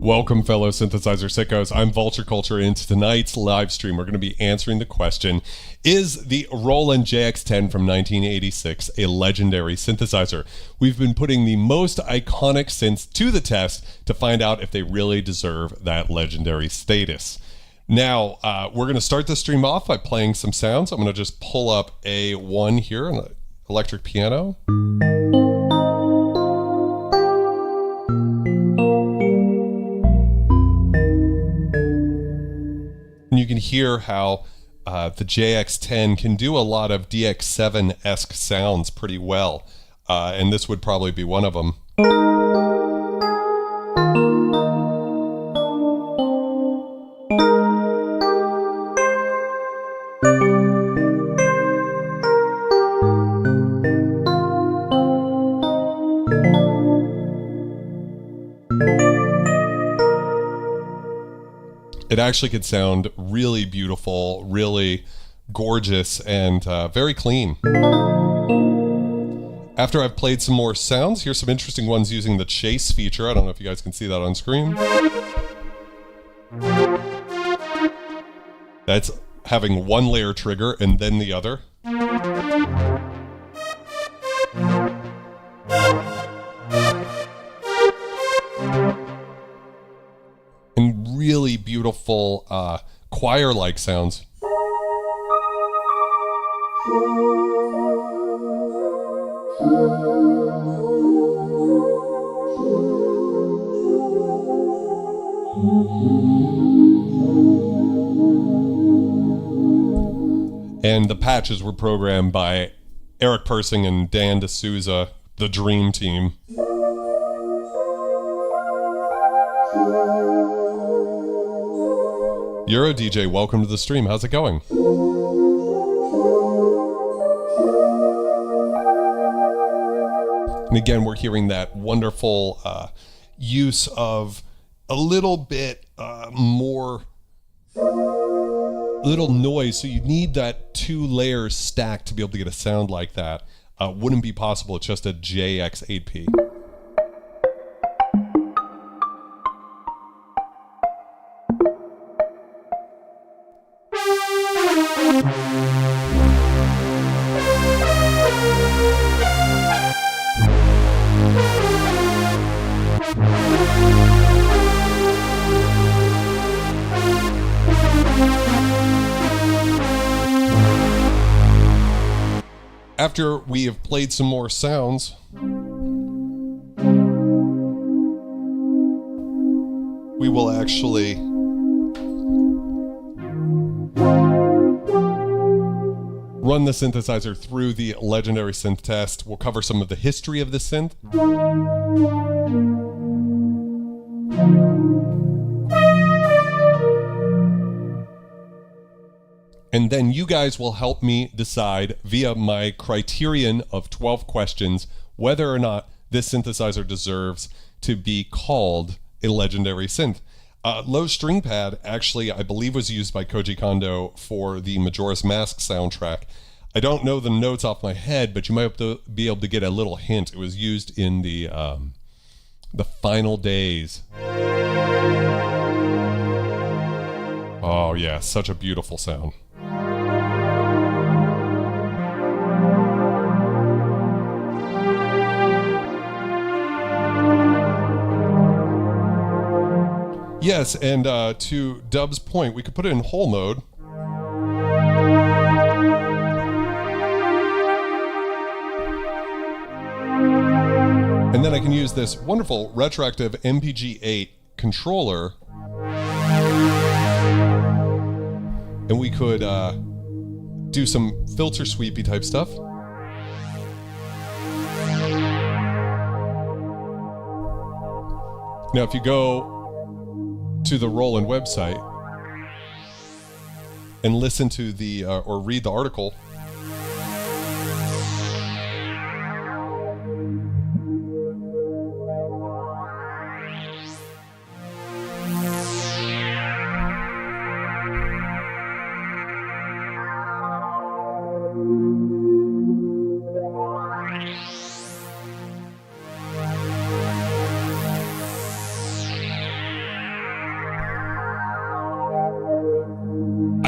Welcome, fellow synthesizer sickos. I'm Vulture Culture, and in tonight's live stream, we're going to be answering the question, is the Roland JX-10 from 1986 a legendary synthesizer? We've been putting the most iconic synths to the test to find out if they really deserve that legendary status. Now, we're going to start the stream off by playing some sounds. I'm going to just pull up a one here, an electric piano. And you can hear how the JX-10 can do a lot of DX7-esque sounds pretty well. And this would probably be one of them. It actually could sound really beautiful, really gorgeous, and very clean. After I've played some more sounds, here's some interesting ones using the chase feature. I don't know if you guys can see that on screen. That's having one layer trigger and then the other. And really beautiful choir-like sounds. And the patches were programmed by Eric Persing and Dan D'Souza, the Dream Team. Euro DJ, welcome to the stream. How's it going? And again, we're hearing that wonderful use of a little bit more little noise. So you need that two layers stacked to be able to get a sound like that. Wouldn't be possible with just a JX8P. After we have played some more sounds, we will actually run the synthesizer through the Legendary Synth test. We'll cover some of the history of the synth. And then you guys will help me decide via my criterion of 12 questions whether or not this synthesizer deserves to be called a legendary synth. Low String Pad actually, I believe, was used by Koji Kondo for the Majora's Mask soundtrack. I don't know the notes off my head, but you might be able to get a little hint. It was used in the final days. Oh yeah, such a beautiful sound. Yes, and to Dub's point, we could put it in whole mode. And then I can use this wonderful retroactive MPG-8 controller. And we could do some filter sweepy type stuff. Now, if you go to the Roland website and listen to the or read the article,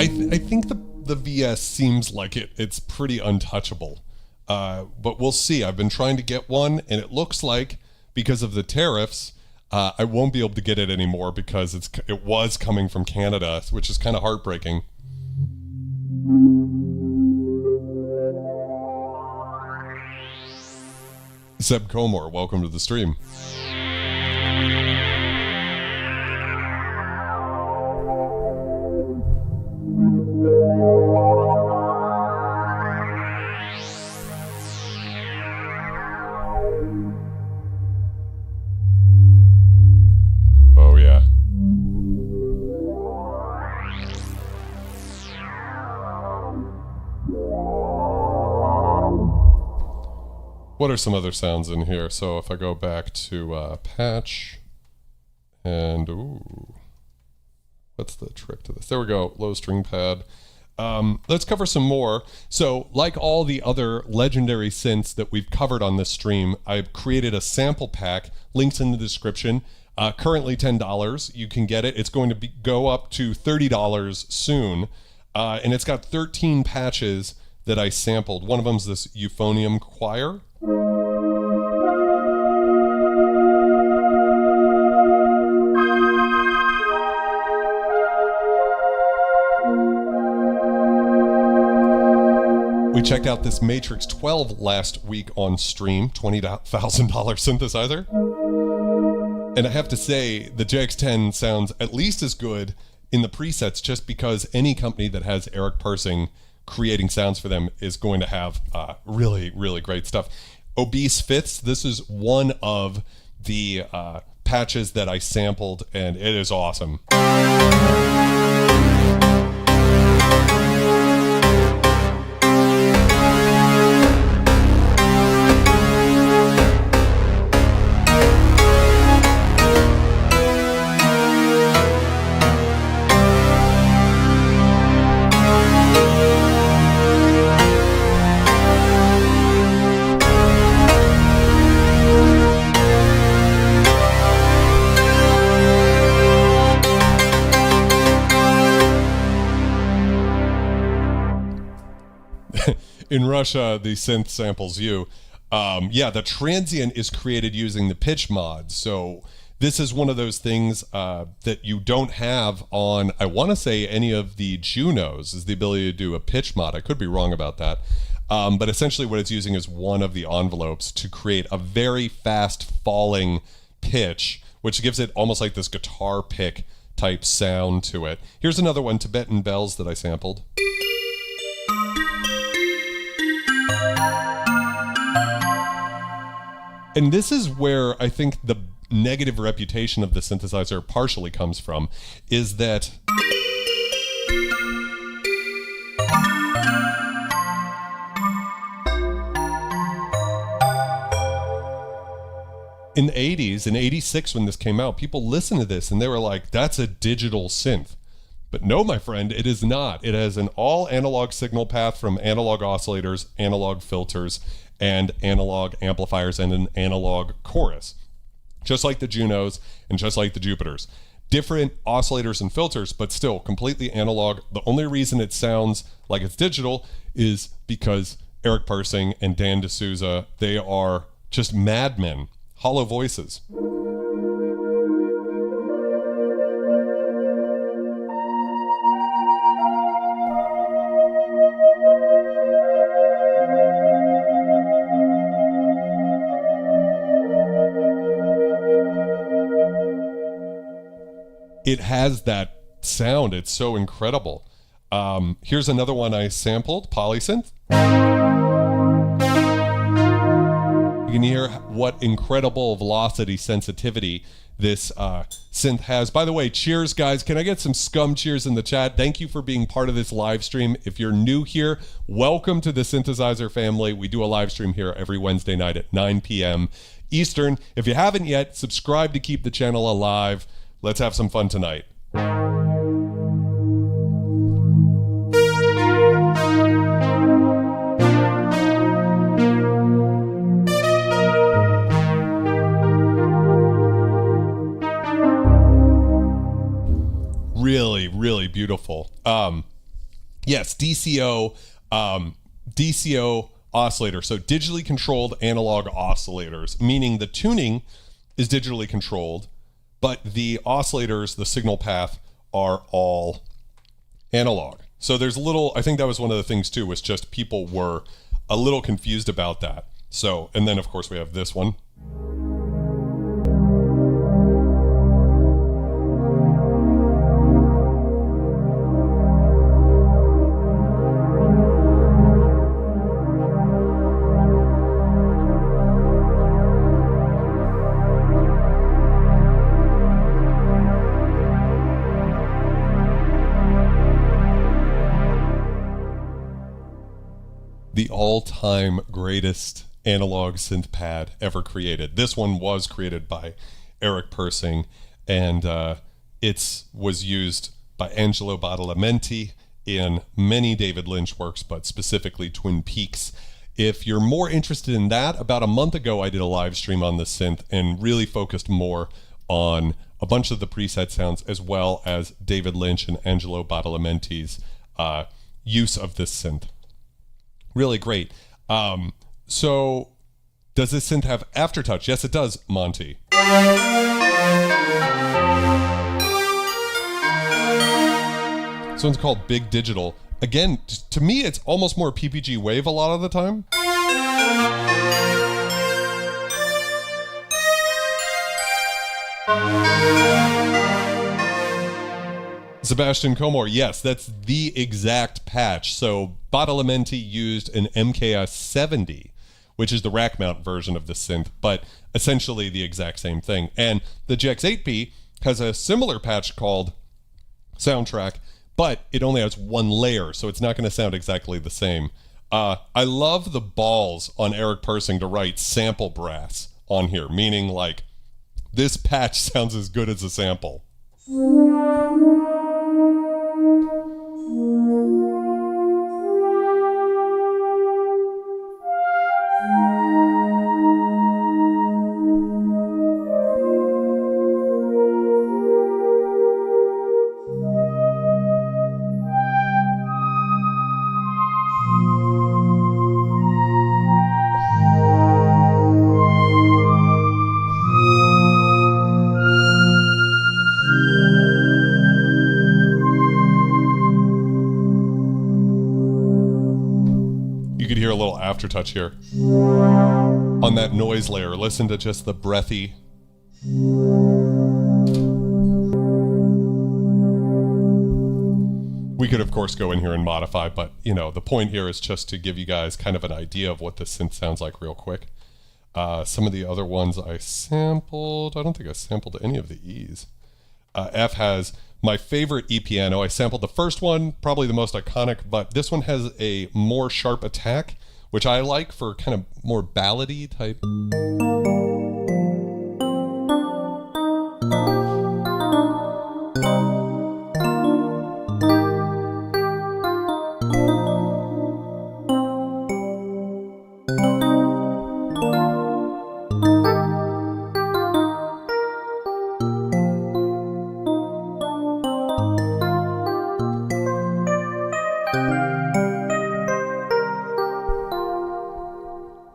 I think the VS seems like it's pretty untouchable. But we'll see. I've been trying to get one, and it looks like because of the tariffs, I won't be able to get it anymore because it was coming from Canada, which is kind of heartbreaking. Seb Comor, welcome to the stream. Oh yeah. What are some other sounds in here? So if I go back to patch and what's the trick to this? There we go, low string pad. Let's cover some more. So like all the other legendary synths that we've covered on this stream, I've created a sample pack, links in the description. Currently $10, you can get it. It's going to go up to $30 soon. And it's got 13 patches that I sampled. One of them's this euphonium choir. We checked out this Matrix 12 last week on stream, $20,000 synthesizer. And I have to say, the JX-10 sounds at least as good in the presets just because any company that has Eric Persing creating sounds for them is going to have really, really great stuff. Obese Fifths, this is one of the patches that I sampled, and it is awesome. In Russia, the synth samples you. Yeah, the transient is created using the pitch mod. So this is one of those things that you don't have on, I want to say, any of the Junos, is the ability to do a pitch mod. I could be wrong about that. But essentially what it's using is one of the envelopes to create a very fast falling pitch, which gives it almost like this guitar pick type sound to it. Here's another one, Tibetan Bells, that I sampled. And this is where I think the negative reputation of the synthesizer partially comes from, is that in the 80s, in 86 when this came out, people listened to this and they were like, that's a digital synth. But no, my friend, it is not. It has an all analog signal path from analog oscillators, analog filters, and analog amplifiers, and an analog chorus. Just like the Junos and just like the Jupiters. Different oscillators and filters, but still completely analog. The only reason it sounds like it's digital is because Eric Persing and Dan D'Souza, they are just madmen, hollow voices. It has that sound. It's so incredible. Here's another one I sampled, Polysynth. You can hear what incredible velocity sensitivity this synth has. By the way, cheers, guys. Can I get some scum cheers in the chat? Thank you for being part of this live stream. If you're new here, welcome to the Synthesizer family. We do a live stream here every Wednesday night at 9 p.m. Eastern. If you haven't yet, subscribe to keep the channel alive. Let's have some fun tonight. Really, really beautiful. Yes, DCO oscillator. So digitally controlled analog oscillators, meaning the tuning is digitally controlled, but the oscillators, the signal path, are all analog. So there's a little, I think that was one of the things too, was just people were a little confused about that. So, and then of course we have this one. The all-time greatest analog synth pad ever created. This one was created by Eric Persing, and it was used by Angelo Badalamenti in many David Lynch works, but specifically Twin Peaks. If you're more interested in that, about a month ago I did a live stream on the synth and really focused more on a bunch of the preset sounds as well as David Lynch and Angelo Badalamenti's use of this synth. Really great. So does this synth have aftertouch? Yes, it does, Monty. This one's called Big Digital. Again, to me, it's almost more PPG wave a lot of the time. Sebastian Comor, yes, that's the exact patch. So Badalamenti used an MKS 70, which is the rack mount version of the synth, but essentially the exact same thing. And the JX-8P has a similar patch called Soundtrack, but it only has one layer, so it's not going to sound exactly the same. I love the balls on Eric Persing to write sample brass on here, meaning like this patch sounds as good as a sample. You could hear a little aftertouch here on that noise layer. Listen to just the breathy. We could of course go in here and modify, but you know, the point here is just to give you guys kind of an idea of what this synth sounds like real quick. Some of the other ones I sampled, I don't think I sampled any of the E's. F has my favorite E piano. I sampled the first one, probably the most iconic, but this one has a more sharp attack, which I like for kind of more ballady type.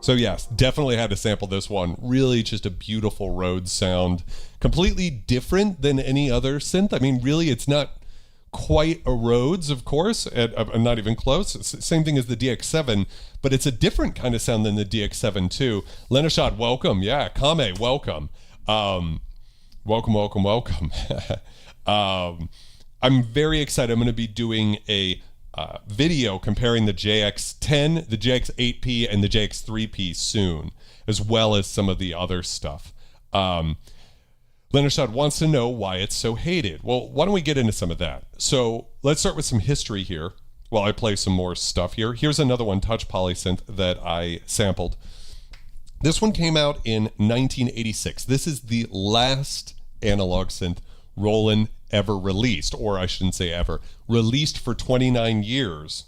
So yes, definitely had to sample this one. Really just a beautiful Rhodes sound. Completely different than any other synth. I mean, really, it's not quite a Rhodes, of course, and not even close. It's same thing as the DX7, but it's a different kind of sound than the DX7 too. Lenishad, welcome. Yeah, Kame, welcome. Welcome. I'm very excited. I'm going to be doing a video comparing the JX-10, the JX-8P, and the JX-3P soon, as well as some of the other stuff. Lenishad wants to know why it's so hated. Well, why don't we get into some of that? So let's start with some history here while I play some more stuff here. Here's another one, Touch Polysynth, that I sampled. This one came out in 1986. This is the last analog synth Roland ever released, or I shouldn't say ever, released for 29 years.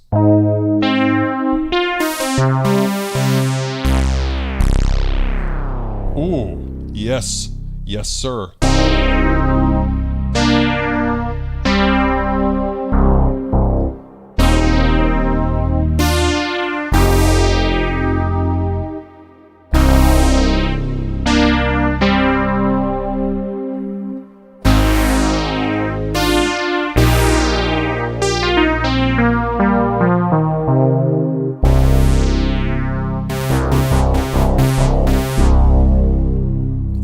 Ooh, yes, sir.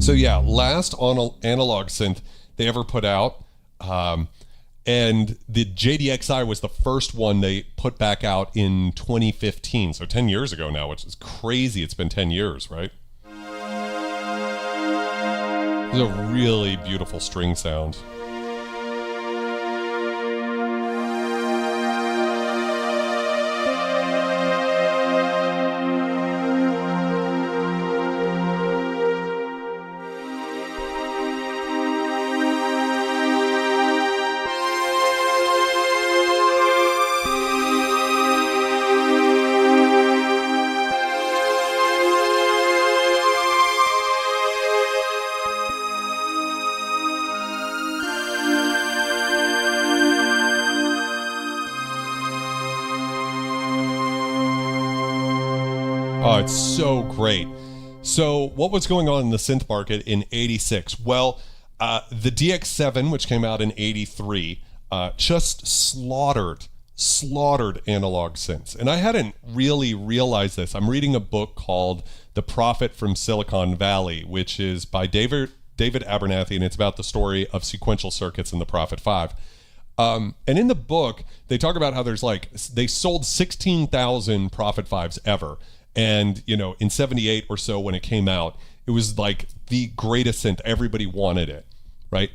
So yeah, last on analog synth they ever put out, and the JDXI was the first one they put back out in 2015, so 10 years ago now, which is crazy. It's been 10 years, right? It's a really beautiful string sound. Oh, it's so great. So what was going on in the synth market in 86? Well, the DX7, which came out in 83, just slaughtered analog synths. And I hadn't really realized this. I'm reading a book called The Prophet from Silicon Valley, which is by David Abernathy, and it's about the story of sequential circuits in the Prophet 5. And in the book, they talk about how they sold 16,000 Prophet 5s ever. And, in 78 or so when it came out, it was like the greatest synth. Everybody wanted it, right?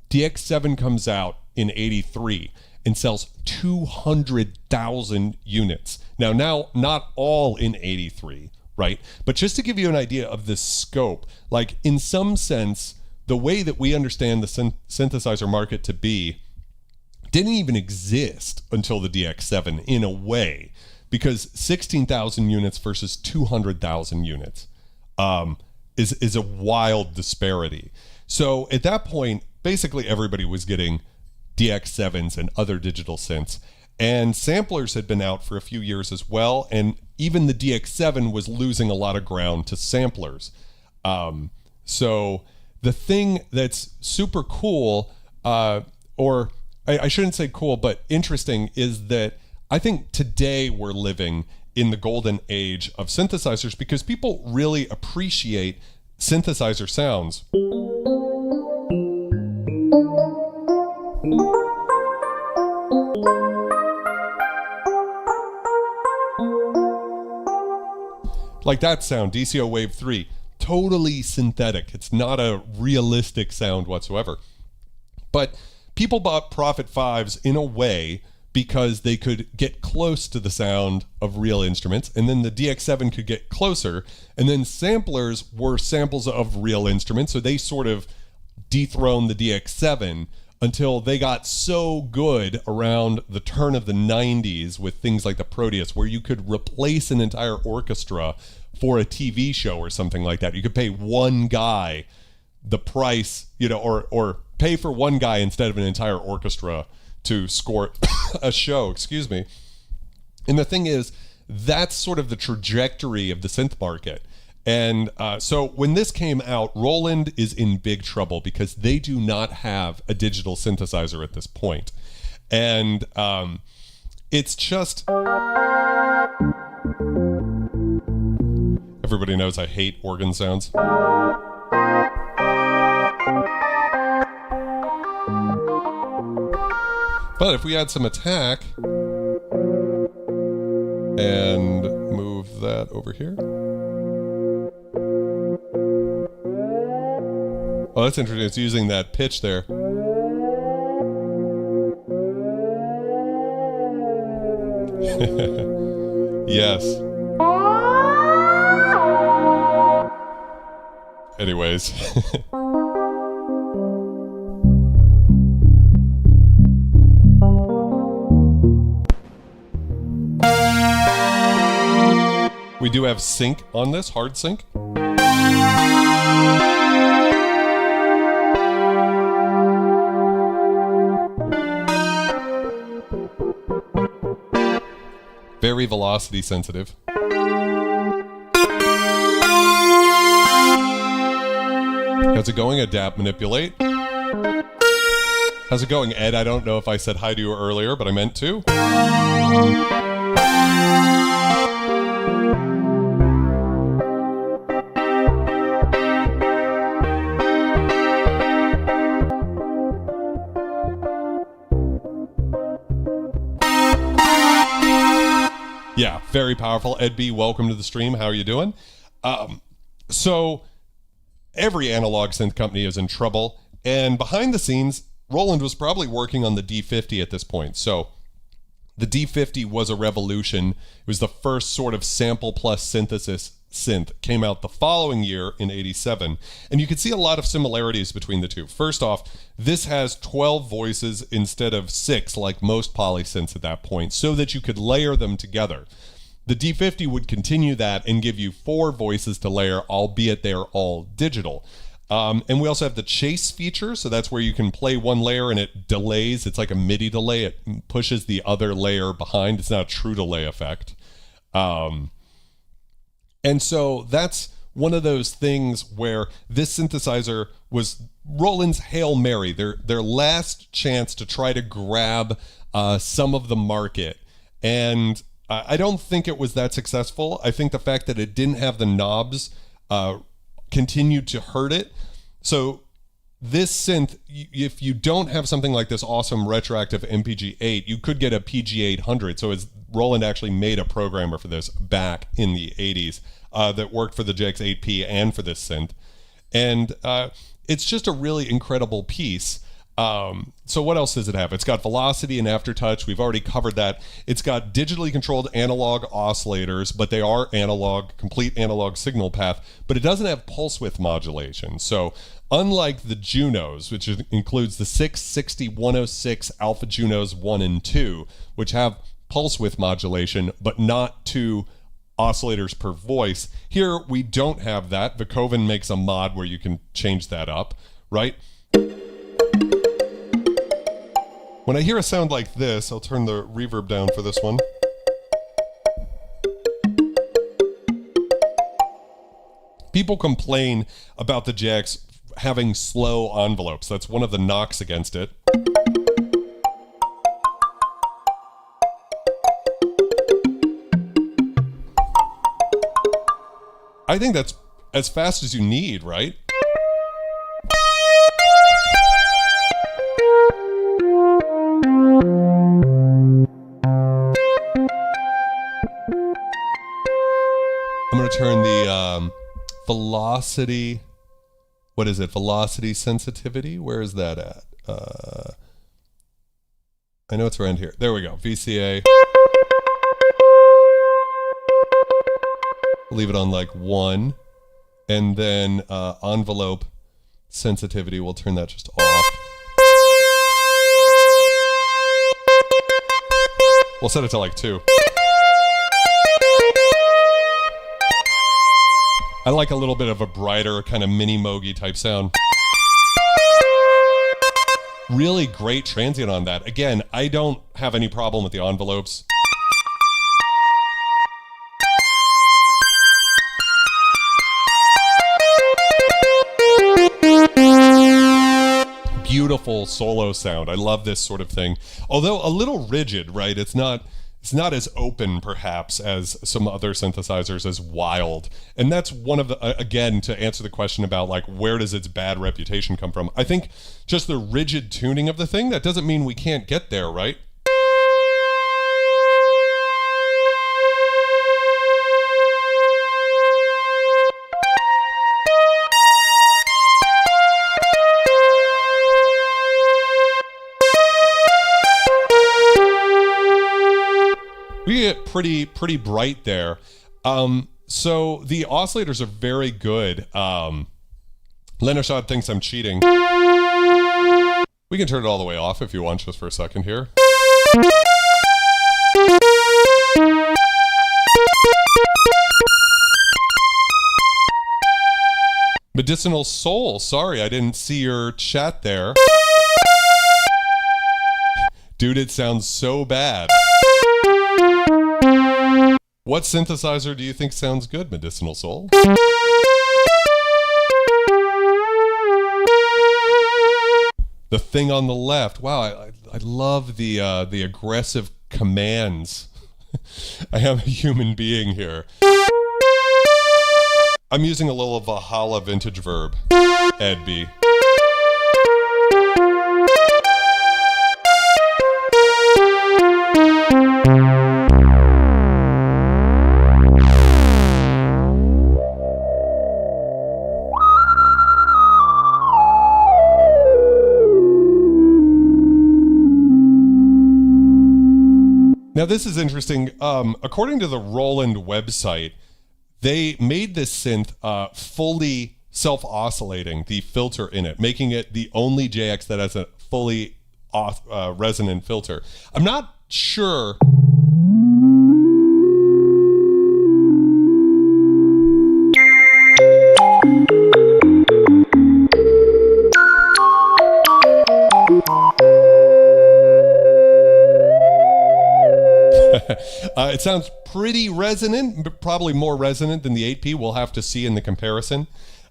DX7 comes out in 83 and sells 200,000 units. Now, not all in 83, right? But just to give you an idea of the scope, like in some sense, the way that we understand the synthesizer market to be didn't even exist until the DX7 in a way. Because 16,000 units versus 200,000 units is a wild disparity. So at that point, basically everybody was getting DX7s and other digital synths. And samplers had been out for a few years as well. And even the DX7 was losing a lot of ground to samplers. So the thing that's super cool, or I shouldn't say cool, but interesting, is that I think today we're living in the golden age of synthesizers because people really appreciate synthesizer sounds. Like that sound, DCO Wave 3, totally synthetic. It's not a realistic sound whatsoever. But people bought Prophet 5s in a way because they could get close to the sound of real instruments, and then the DX7 could get closer, and then samplers were samples of real instruments, so they sort of dethroned the DX7 until they got so good around the turn of the 90s with things like the Proteus, where you could replace an entire orchestra for a TV show or something like that. You could pay one guy the price, or pay for one guy instead of an entire orchestra to score a show, excuse me. And the thing is, that's sort of the trajectory of the synth market. And so when this came out, Roland is in big trouble because they do not have a digital synthesizer at this point. And it's just... Everybody knows I hate organ sounds. But if we add some attack and move that over here. Oh, that's interesting. It's using that pitch there. Yes. Anyways. We do have sync on this, hard sync. Very velocity sensitive. How's it going, Adapt Manipulate? How's it going, Ed? I don't know if I said hi to you earlier, but I meant to. very powerful. Ed B, welcome to the stream. How are you doing? So every analog synth company is in trouble, and behind the scenes, Roland was probably working on the D50 at this point. So the D50 was a revolution. It was the first sort of sample plus synthesis synth. Came out the following year in '87, and you can see a lot of similarities between the two. First off, this has 12 voices instead of 6 like most polysynths at that point, so that you could layer them together. The D50 would continue that and give you 4 voices to layer, albeit they're all digital. And we also have the chase feature, so that's where you can play one layer and it delays. It's like a MIDI delay. It pushes the other layer behind. It's not a true delay effect. And so that's one of those things where this synthesizer was Roland's Hail Mary, their last chance to try to grab some of the market. And I don't think it was that successful. I think the fact that it didn't have the knobs continued to hurt it. So this synth, if you don't have something like this awesome retroactive MPG-8, you could get a PG-800. So Roland actually made a programmer for this back in the 80s that worked for the JX-8P and for this synth. And it's just a really incredible piece. So what else does it have? It's got velocity and aftertouch. We've already covered that. It's got digitally controlled analog oscillators, but they are analog, complete analog signal path, but it doesn't have pulse width modulation. So unlike the Junos, which includes the 660-106 Alpha Junos 1 and 2, which have pulse width modulation, but not 2 oscillators per voice, here we don't have that. Verkoven makes a mod where you can change that up, right? When I hear a sound like this, I'll turn the reverb down for this one. People complain about the JX having slow envelopes. That's one of the knocks against it. I think that's as fast as you need, right? I'm going to turn the velocity, what is it? Velocity sensitivity? Where is that at? I know it's around here. There we go. VCA. Leave it on like 1. And then envelope sensitivity, we'll turn that just off. We'll set it to like 2. I like a little bit of a brighter kind of mini Mogi type sound. Really great transient on that. Again, I don't have any problem with the envelopes. Beautiful solo sound. I love this sort of thing. Although a little rigid, right? It's not as open perhaps as some other synthesizers, as wild. And that's one of the, again, to answer the question about like where does its bad reputation come from? I think just the rigid tuning of the thing, that doesn't mean we can't get there, right? We get pretty bright there. So the oscillators are very good. Leonard thinks I'm cheating. We can turn it all the way off if you want, just for a second here. Medicinal Soul, sorry, I didn't see your chat there. Dude, it sounds so bad. What synthesizer do you think sounds good, Medicinal Soul? The thing on the left. Wow, I love the aggressive commands. I am a human being here. I'm using a little Valhalla vintage verb, Ed B. Now, this is interesting. According to the Roland website, they made this synth fully self-oscillating, the filter in it, making it the only JX that has a fully resonant filter. I'm not sure. It sounds pretty resonant, but probably more resonant than the 8P. We'll have to see in the comparison.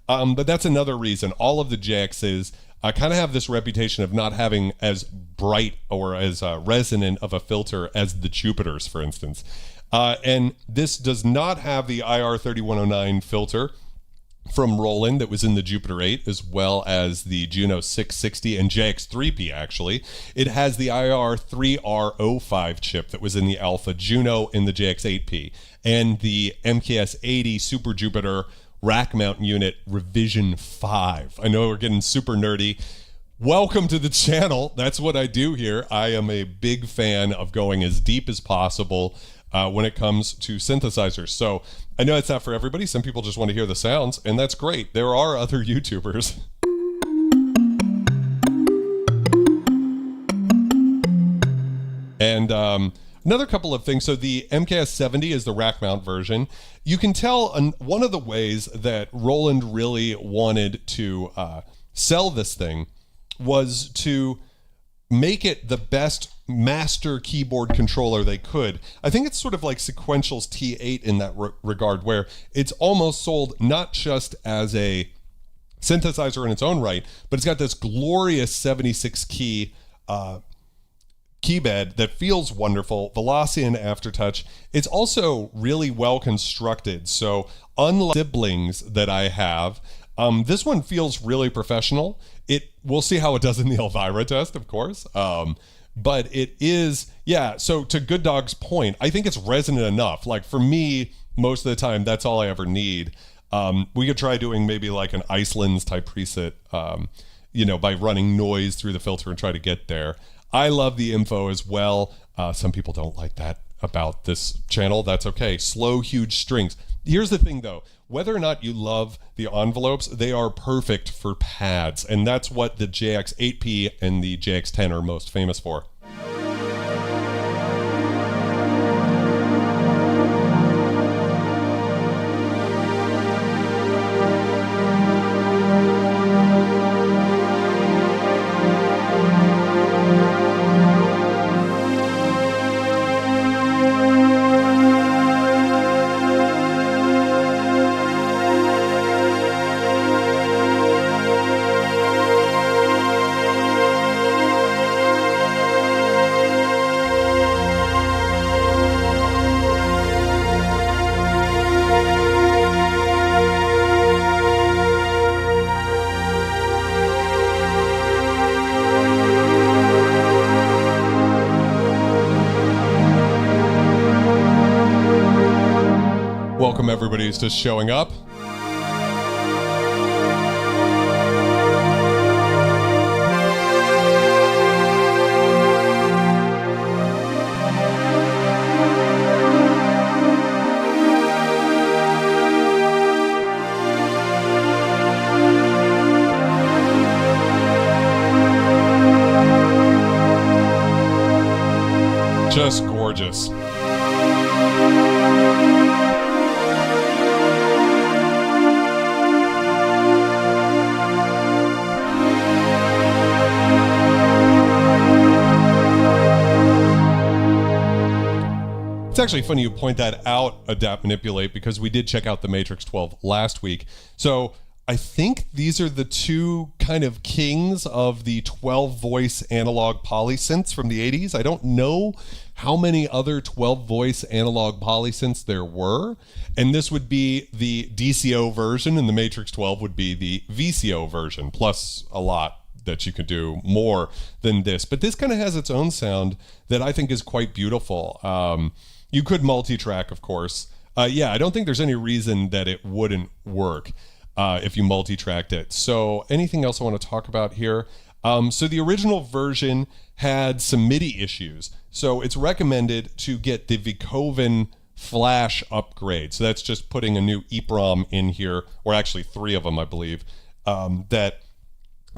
But that's another reason. All of the JXs kind of have this reputation of not having as bright or as resonant of a filter as the Jupiters, for instance. And this does not have the IR3109 filter from Roland that was in the Jupiter 8, as well as the Juno 660 and JX3P, actually. It has the IR3R05 chip that was in the Alpha Juno in the JX8P, and the MKS80 Super Jupiter rack mount unit revision 5. I know we're getting super nerdy. Welcome to the channel. That's what I do here. I am a big fan of going as deep as possible when it comes to synthesizers. So I know it's not for everybody. Some people just want to hear the sounds, and that's great. There are other YouTubers. And another couple of things. So the MKS70 is the rack mount version. You can tell one of the ways that Roland really wanted to sell this thing was to make it the best master keyboard controller they could. I think it's sort of like Sequential's T8 in that regard, where it's almost sold not just as a synthesizer in its own right, but it's got this glorious 76 key keybed that feels wonderful, velocity and aftertouch. It's also really well constructed. So unlike siblings that I have, this one feels really professional. We'll see how it does in the Elvira test, of course. But it is, yeah, so to Good Dog's point, I think it's resonant enough. Like for me, most of the time, that's all I ever need. We could try doing maybe like an Iceland's type preset, by running noise through the filter and try to get there. I love the info as well. Some people don't like that about this channel. That's okay. Slow, huge strings. Here's the thing though, whether or not you love the envelopes, they are perfect for pads. And that's what the JX8P and the JX10 are most famous for. Welcome everybody who's just showing up. Just gorgeous. It's actually funny you point that out, Adapt Manipulate, because we did check out the Matrix 12 last week. So I think these are the two kind of kings of the 12 voice analog polysynths from the 80s. I don't know how many other 12 voice analog polysynths there were. And this would be the DCO version, and the Matrix 12 would be the VCO version, plus a lot that you could do more than this. But this kind of has its own sound that I think is quite beautiful. You could multi-track, of course. Yeah, I don't think there's any reason that it wouldn't work if you multi-tracked it. So anything else I want to talk about here? So the original version had some MIDI issues. So it's recommended to get the Vicoven Flash upgrade. So that's just putting a new EEPROM in here, or actually 3 of them, I believe, that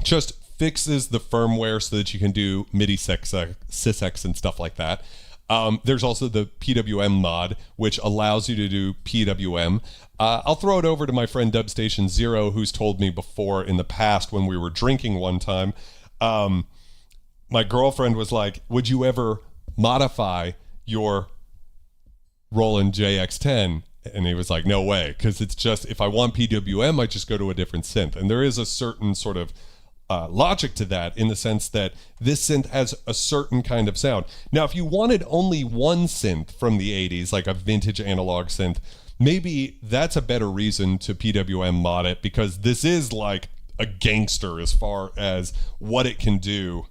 just fixes the firmware so that you can do MIDI sysx and stuff like that. There's also the PWM mod, which allows you to do PWM. I'll throw it over to my friend Dubstation Zero, who's told me before in the past when we were drinking one time. My girlfriend was like, would you ever modify your Roland JX-10? And he was like, no way, because it's just, if I want PWM, I just go to a different synth. And there is a certain sort of logic to that, in the sense that this synth has a certain kind of sound. Now, if you wanted only one synth from the 80s, like a vintage analog synth, maybe that's a better reason to PWM mod it, because this is like a gangster as far as what it can do.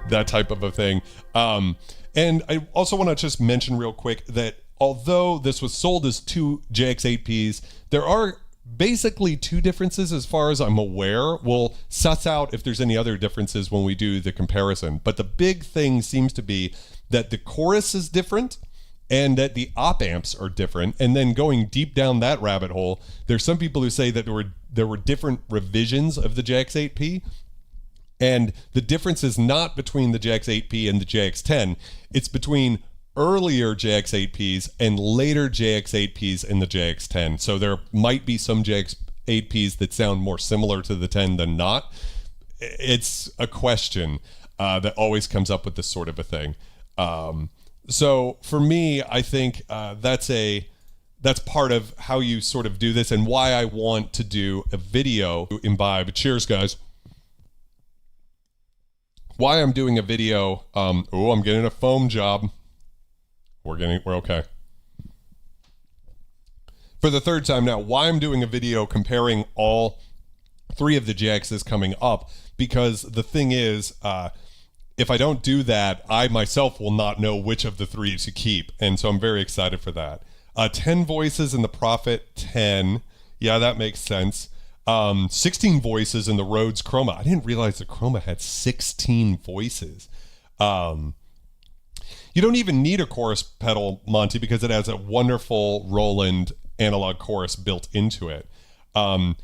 That type of a thing. And I also want to just mention real quick that although this was sold as 2 JX8Ps, there are basically 2 differences as far as I'm aware. We'll suss out if there's any other differences when we do the comparison. But the big thing seems to be that the chorus is different and that the op amps are different. And then going deep down that rabbit hole, there's some people who say that there were different revisions of the JX8P. And the difference is not between the JX8P and the JX10. It's between earlier JX8Ps and later JX8Ps in the JX10. So there might be some JX8Ps that sound more similar to the 10 than not. It's a question that always comes up with this sort of a thing. So for me, I think that's part of how you sort of do this, and why I want to do a video to imbibe. Cheers, guys. Why I'm doing a video, I'm getting a foam job. We're okay. For the 3rd time now, why I'm doing a video comparing all 3 of the JXs coming up, because the thing is, if I don't do that, I myself will not know which of the 3 to keep, and so I'm very excited for that. 10 voices in the Prophet 10, yeah, that makes sense. 16 voices in the Rhodes Chroma. I didn't realize the Chroma had 16 voices. You don't even need a chorus pedal, Monty, because it has a wonderful Roland analog chorus built into it. Don't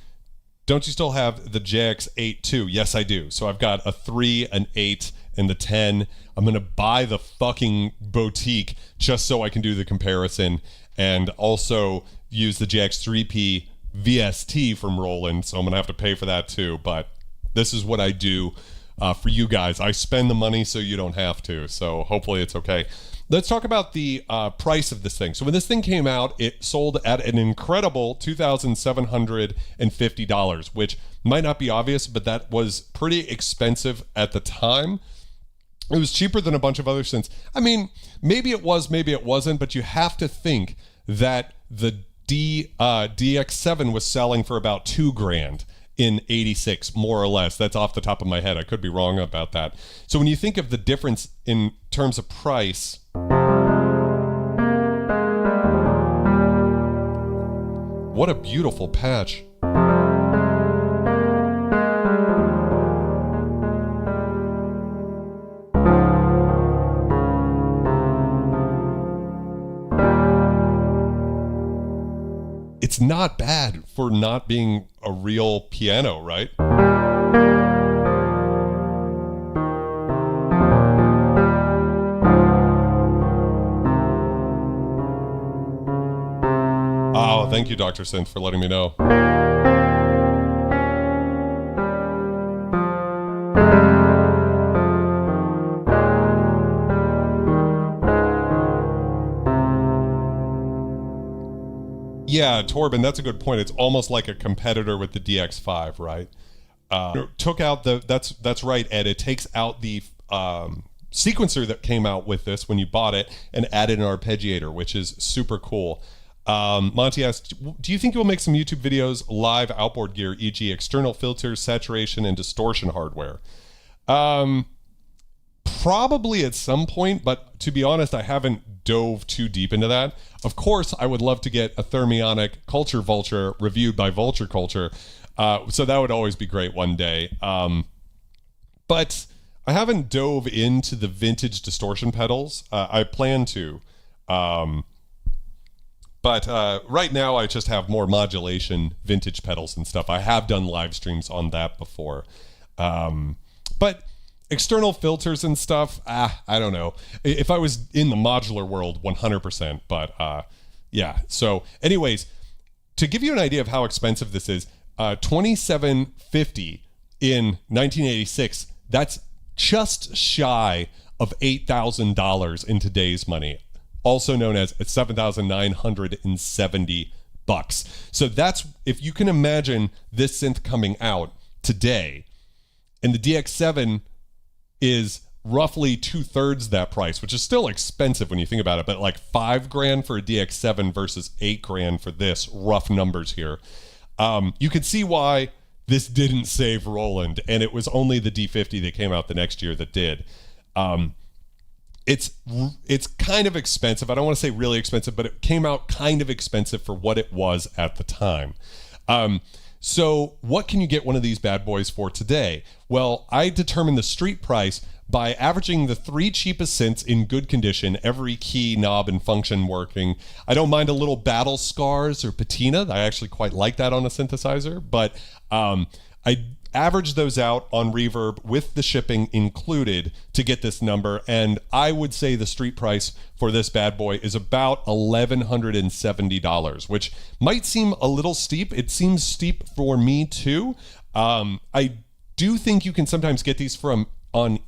you still have the JX8 too? Yes, I do. So I've got a 3, an 8, and the 10. I'm going to buy the fucking boutique just so I can do the comparison, and also use the JX3P VST from Roland, so I'm gonna have to pay for that too. But this is what I do for you guys. I spend the money so you don't have to, so hopefully it's okay. Let's talk about the price of this thing. So when this thing came out, it sold at an incredible $2,750, which might not be obvious, but that was pretty expensive at the time. It was cheaper than a bunch of other synths. I mean, maybe it was, maybe it wasn't, but you have to think that the DX7 was selling for about $2,000 in 86, more or less. That's off the top of my head. I could be wrong about that. So when you think of the difference in terms of price, what a beautiful patch. It's not bad for not being a real piano, right? Oh, thank you, Dr. Synth, for letting me know. Yeah, Torben, that's a good point. It's almost like a competitor with the DX5, right? Took out the, that's right, Ed. It takes out the sequencer that came out with this when you bought it and added an arpeggiator, which is super cool. Monty asked, do you think you'll make some YouTube videos, live outboard gear, e.g. external filters, saturation, and distortion hardware? Probably at some point, but to be honest, I haven't dove too deep into that. Of course, I would love to get a thermionic Culture Vulture reviewed by Vulture Culture. So that would always be great one day. But I haven't dove into the vintage distortion pedals. I plan to. But right now I just have more modulation vintage pedals and stuff. I have done live streams on that before. But external filters and stuff, I don't know. If I was in the modular world, 100%. But yeah. So anyways, to give you an idea of how expensive this is, $2,750 in 1986, that's just shy of $8,000 in today's money, also known as $7,970. So that's, if you can imagine this synth coming out today, and the DX7 is roughly 2/3 that price, which is still expensive when you think about it, but like $5,000 for a DX7 versus $8,000 for this, rough numbers here. You can see why this didn't save Roland, and it was only the D50 that came out the next year that did. It's kind of expensive. I don't want to say really expensive, but it came out kind of expensive for what it was at the time. So what can you get one of these bad boys for today? Well, I determined the street price by averaging the 3 cheapest synths in good condition, every key, knob, and function working. I don't mind a little battle scars or patina. I actually quite like that on a synthesizer, but I averaged those out on Reverb with the shipping included to get this number, and I would say the street price for this bad boy is about $1,170, which might seem a little steep. It seems steep for me too. I do think you can sometimes get these on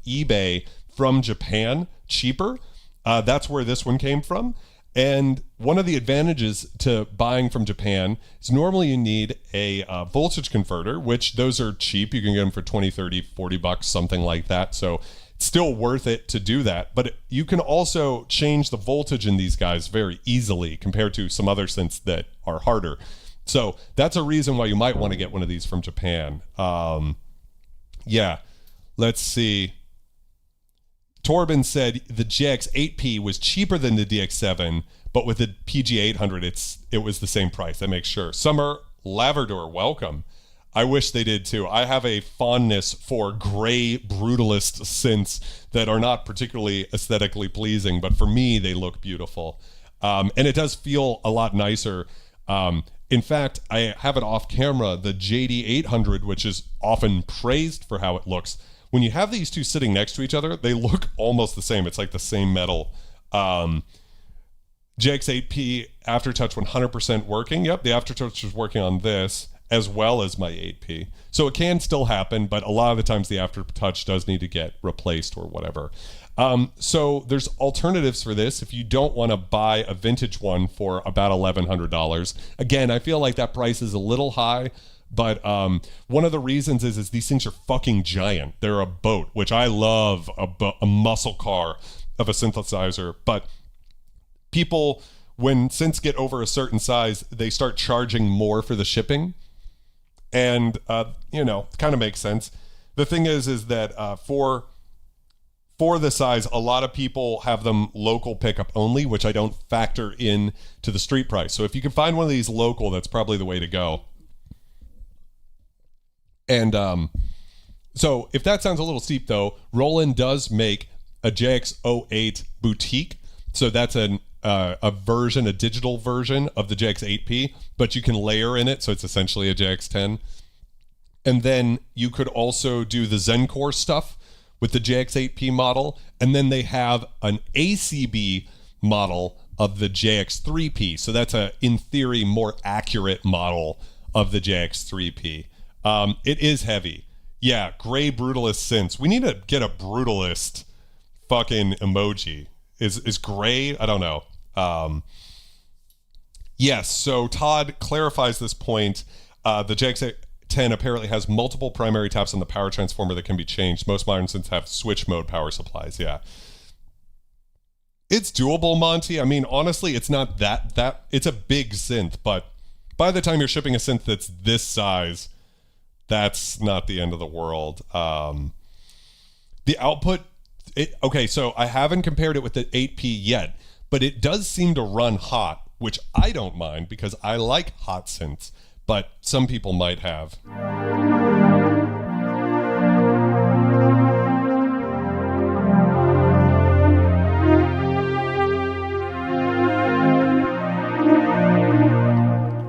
eBay from Japan cheaper. That's where this one came from. And one of the advantages to buying from Japan is normally you need a voltage converter, which those are cheap. You can get them for 20, 30, 40 bucks, something like that. So it's still worth it to do that. But you can also change the voltage in these guys very easily compared to some other synths that are harder. So that's a reason why you might want to get one of these from Japan. Yeah, let's see. Torben said the JX8P was cheaper than the DX7, but with the PG800, it was the same price. That makes sure. Summer Laverdor, welcome. I wish they did too. I have a fondness for gray brutalist synths that are not particularly aesthetically pleasing, but for me, they look beautiful. And it does feel a lot nicer. In fact, I have it off camera, the JD800, which is often praised for how it looks. When you have these two sitting next to each other, they look almost the same. It's like the same metal. JX8P Aftertouch 100% working. Yep, the Aftertouch is working on this as well as my 8P. So it can still happen, but a lot of the times the Aftertouch does need to get replaced or whatever. So there's alternatives for this if you don't want to buy a vintage one for about $1,100. Again, I feel like that price is a little high. But one of the reasons is these things are fucking giant. They're a boat, which I love, a muscle car of a synthesizer. But people, when synths get over a certain size, they start charging more for the shipping. And, kind of makes sense. The thing is that for the size, a lot of people have them local pickup only, which I don't factor in to the street price. So if you can find one of these local, that's probably the way to go. And so if that sounds a little steep, though, Roland does make a JX08 boutique. So that's a digital version of the JX8P, but you can layer in it. So it's essentially a JX10. And then you could also do the Zencore stuff with the JX8P model. And then they have an ACB model of the JX3P. So that's in theory, more accurate model of the JX3P. It is heavy. Yeah, gray brutalist synths. We need to get a brutalist fucking emoji. Is gray? I don't know. Yes, so Todd clarifies this point. The JX10 apparently has multiple primary taps on the power transformer that can be changed. Most modern synths have switch mode power supplies, yeah. It's doable, Monty. I mean, honestly, it's not that it's a big synth, but by the time you're shipping a synth that's this size, that's not the end of the world. The output, okay, so I haven't compared it with the 8P yet, but it does seem to run hot, which I don't mind because I like hot synths, but some people might have.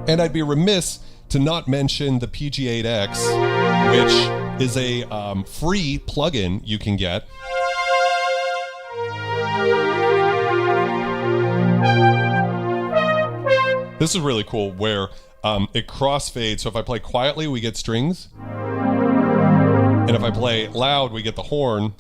And I'd be remiss to not mention the PG8X, which is a free plugin you can get. This is really cool where it crossfades. So if I play quietly, we get strings. And if I play loud, we get the horn.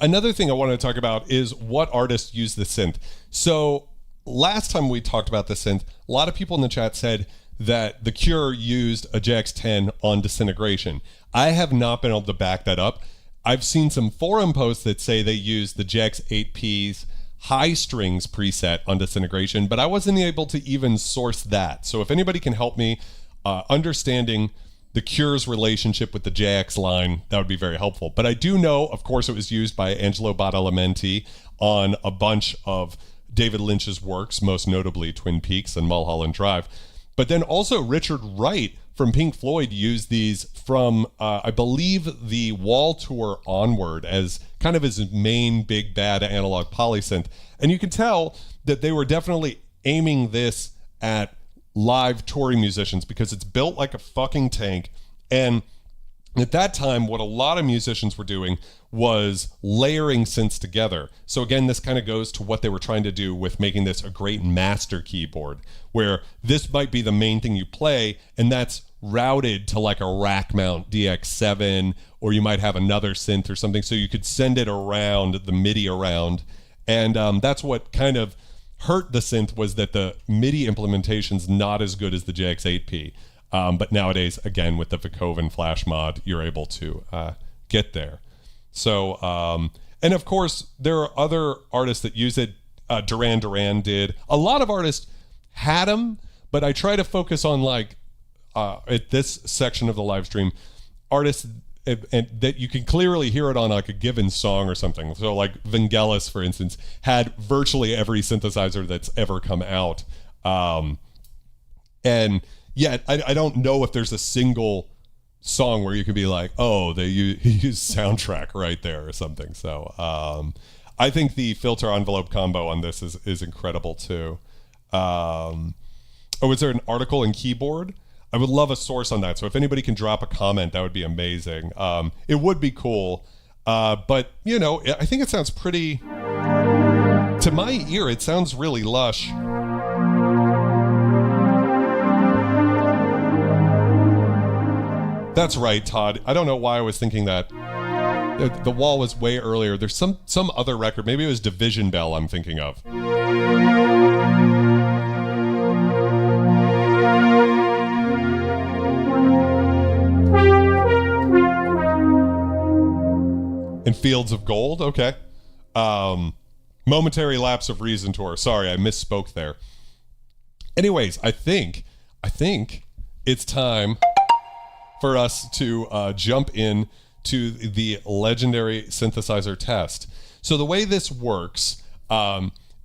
Another thing I want to talk about is what artists use the synth. So last time we talked about the synth, a lot of people in the chat said that The Cure used a JX-10 on Disintegration. I have not been able to back that up. I've seen some forum posts that say they used the JX-8P's high strings preset on Disintegration, but I wasn't able to even source that. So if anybody can help me understanding The Cure's relationship with the JX line, that would be very helpful. But I do know, of course, it was used by Angelo Badalamenti on a bunch of David Lynch's works, most notably Twin Peaks and Mulholland Drive. But then also Richard Wright from Pink Floyd used these from, I believe, the Wall tour onward as kind of his main big bad analog polysynth. And you can tell that they were definitely aiming this at live touring musicians because it's built like a fucking tank. And at that time, what a lot of musicians were doing was layering synths together. So again, this kind of goes to what they were trying to do with making this a great master keyboard, where this might be the main thing you play, and that's routed to like a rack mount DX7, or you might have another synth or something, so you could send it around, the MIDI around. And that's what kind of hurt the synth, was that the MIDI implementation's not as good as the JX8P. But nowadays, again, with the Verkoven flash mod, you're able to get there. So, and of course, there are other artists that use it. Duran Duran did. A lot of artists had them, but I try to focus on, like, at this section of the live stream, artists and that you can clearly hear it on like a given song or something. So like Vangelis, for instance, had virtually every synthesizer that's ever come out. And yet I don't know if there's a single song where you can be like, oh, he used Soundtrack right there or something. So I think the filter envelope combo on this is incredible too. Is there an article in Keyboard? I would love a source on that. So if anybody can drop a comment, that would be amazing. It would be cool. But, you know, I think it sounds pretty... To my ear, it sounds really lush. That's right, Todd. I don't know why I was thinking that. The Wall was way earlier. There's some other record. Maybe it was Division Bell I'm thinking of. And Fields of Gold, okay. Momentary Lapse of Reason tour. Sorry, I misspoke there. Anyways, I think it's time for us to jump in to the Legendary Synthesizer Test. So the way this works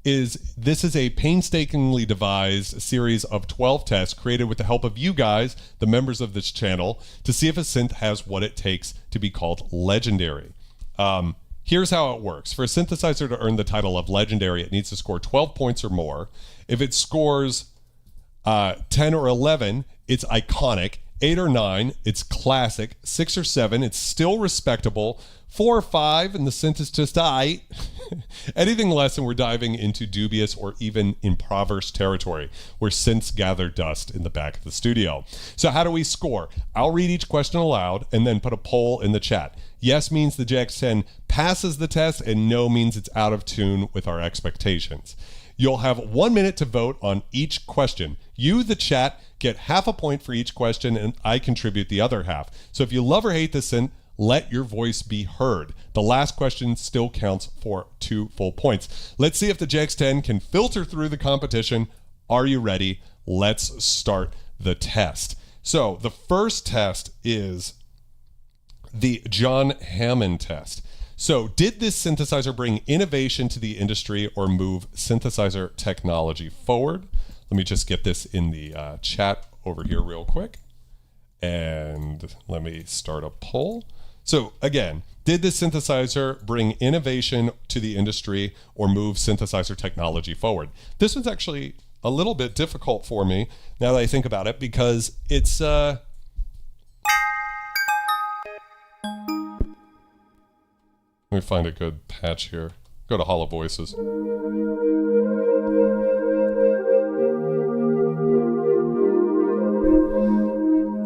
is this is a painstakingly devised series of 12 tests created with the help of you guys, the members of this channel, to see if a synth has what it takes to be called legendary. Here's how it works. For a synthesizer to earn the title of legendary, it needs to score 12 points or more. If it scores 10 or 11, it's iconic. 8 or 9, it's classic. 6 or 7, it's still respectable. 4 or 5, and the synth is just aight. Anything less, and we're diving into dubious or even impoverished territory, where synths gather dust in the back of the studio. So how do we score? I'll read each question aloud and then put a poll in the chat. Yes means the JX-10 passes the test, and no means it's out of tune with our expectations. You'll have 1 minute to vote on each question. You, the chat, get half a point for each question, and I contribute the other half. So if you love or hate this synth, let your voice be heard. The last question still counts for 2 full points. Let's see if the JX-10 can filter through the competition. Are you ready? Let's start the test. So the first test is the John Hammond test. So did this synthesizer bring innovation to the industry or move synthesizer technology forward? Let me just get this in the chat over here real quick. And let me start a poll. So again, did this synthesizer bring innovation to the industry or move synthesizer technology forward? This one's actually a little bit difficult for me now that I think about it, because it's let me find a good patch here. Go to Hollow Voices.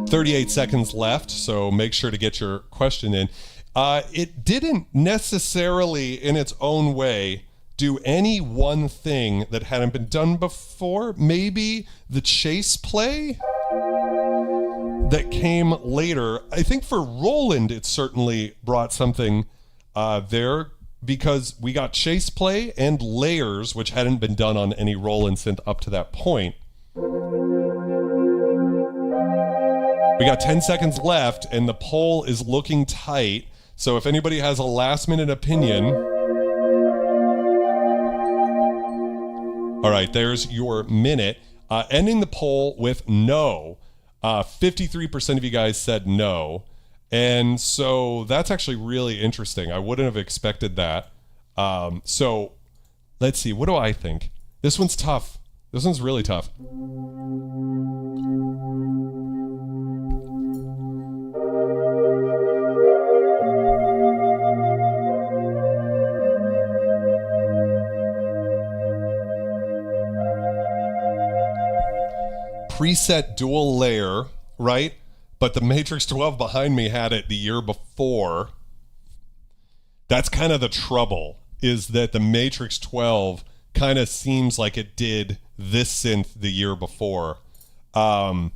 38 seconds left, so make sure to get your question in. It didn't necessarily, in its own way, do any one thing that hadn't been done before. Maybe the chase play that came later. I think for Roland, it certainly brought something there, because we got chase play and layers, which hadn't been done on any Roland synth up to that point. We got 10 seconds left, and the poll is looking tight. So if anybody has a last-minute opinion... All right, there's your minute. Ending the poll with no. 53% of you guys said no. And so that's actually really interesting. I wouldn't have expected that. So let's see. What do I think? This one's tough. This one's really tough. Preset dual layer, right? But the Matrix 12 behind me had it the year before. That's kind of the trouble, is that the Matrix 12 kind of seems like it did this synth the year before. I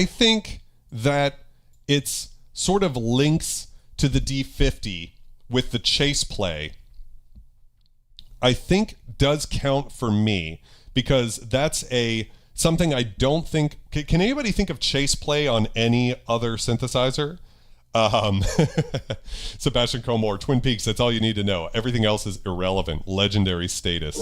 think that it's sort of links to the D50 with the chase play. I think does count for me, because that's something I don't think... Can anybody think of chase play on any other synthesizer? Sebastian Comore, Twin Peaks, that's all you need to know. Everything else is irrelevant. Legendary status.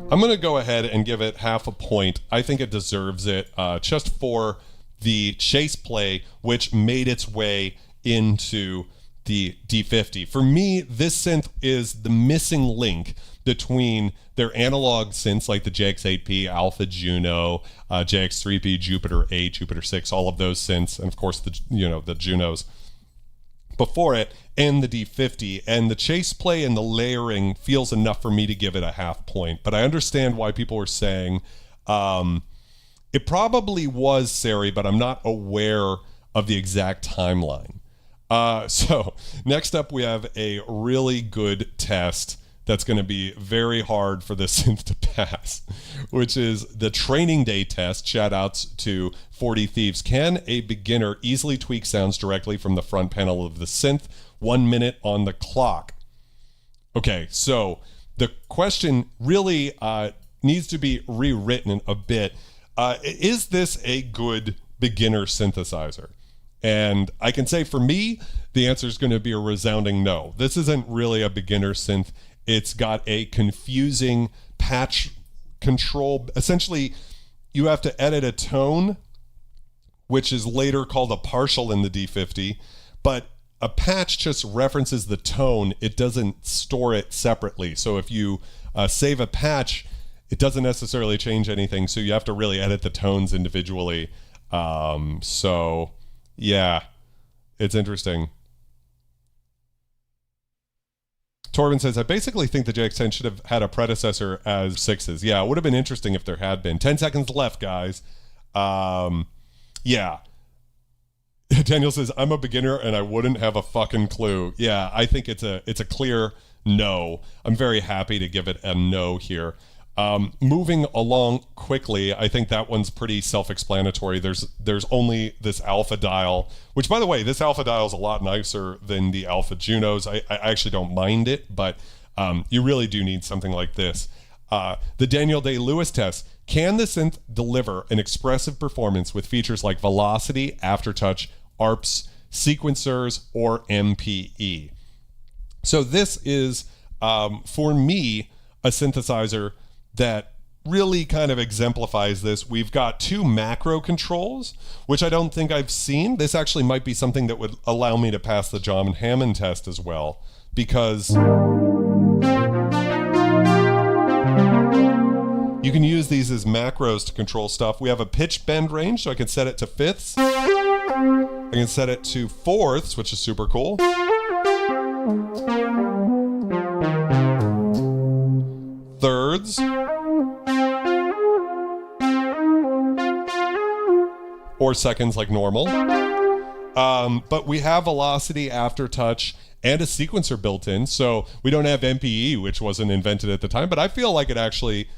I'm going to go ahead and give it half a point. I think it deserves it, just for the chase play, which made its way into the D50. For me, this synth is the missing link between their analog synths like the JX8P, Alpha Juno, JX3P, Jupiter 8, Jupiter 6, all of those synths, and of course the Junos before it, and the D50. And the chase play and the layering feels enough for me to give it a half point. But I understand why people were saying it probably was Sari, but I'm not aware of the exact timeline. So next up, we have a really good test that's going to be very hard for this synth to pass, which is the training day test. Shout outs to 40 Thieves. Can a beginner easily tweak sounds directly from the front panel of the synth? 1 minute on the clock. Okay, so the question really needs to be rewritten a bit. Is this a good beginner synthesizer? And I can say for me, the answer is going to be a resounding no. This isn't really a beginner synth. It's got a confusing patch control. Essentially, you have to edit a tone, which is later called a partial in the D50, but a patch just references the tone. It doesn't store it separately. So if you save a patch, it doesn't necessarily change anything. So you have to really edit the tones individually. So yeah, it's interesting. Torvin says, I basically think the JX-10 should have had a predecessor as 6s. Yeah, it would have been interesting if there had been. 10 seconds left, guys. Yeah. Daniel says, I'm a beginner and I wouldn't have a fucking clue. Yeah, I think it's a clear no. I'm very happy to give it a no here. Moving along quickly, I think that one's pretty self-explanatory. There's only this alpha dial, which, by the way, this alpha dial is a lot nicer than the Alpha Junos. I actually don't mind it, but you really do need something like this. The Daniel Day-Lewis test. Can the synth deliver an expressive performance with features like velocity, aftertouch, ARPs, sequencers, or MPE? So this is, for me, a synthesizer that really kind of exemplifies this. We've got two macro controls, which I don't think I've seen. This actually might be something that would allow me to pass the John Hammond test as well, because you can use these as macros to control stuff. We have a pitch bend range, so I can set it to fifths. I can set it to fourths, which is super cool. Thirds. Or seconds like normal. But we have velocity, aftertouch, and a sequencer built in, so we don't have MPE, which wasn't invented at the time, but I feel like it actually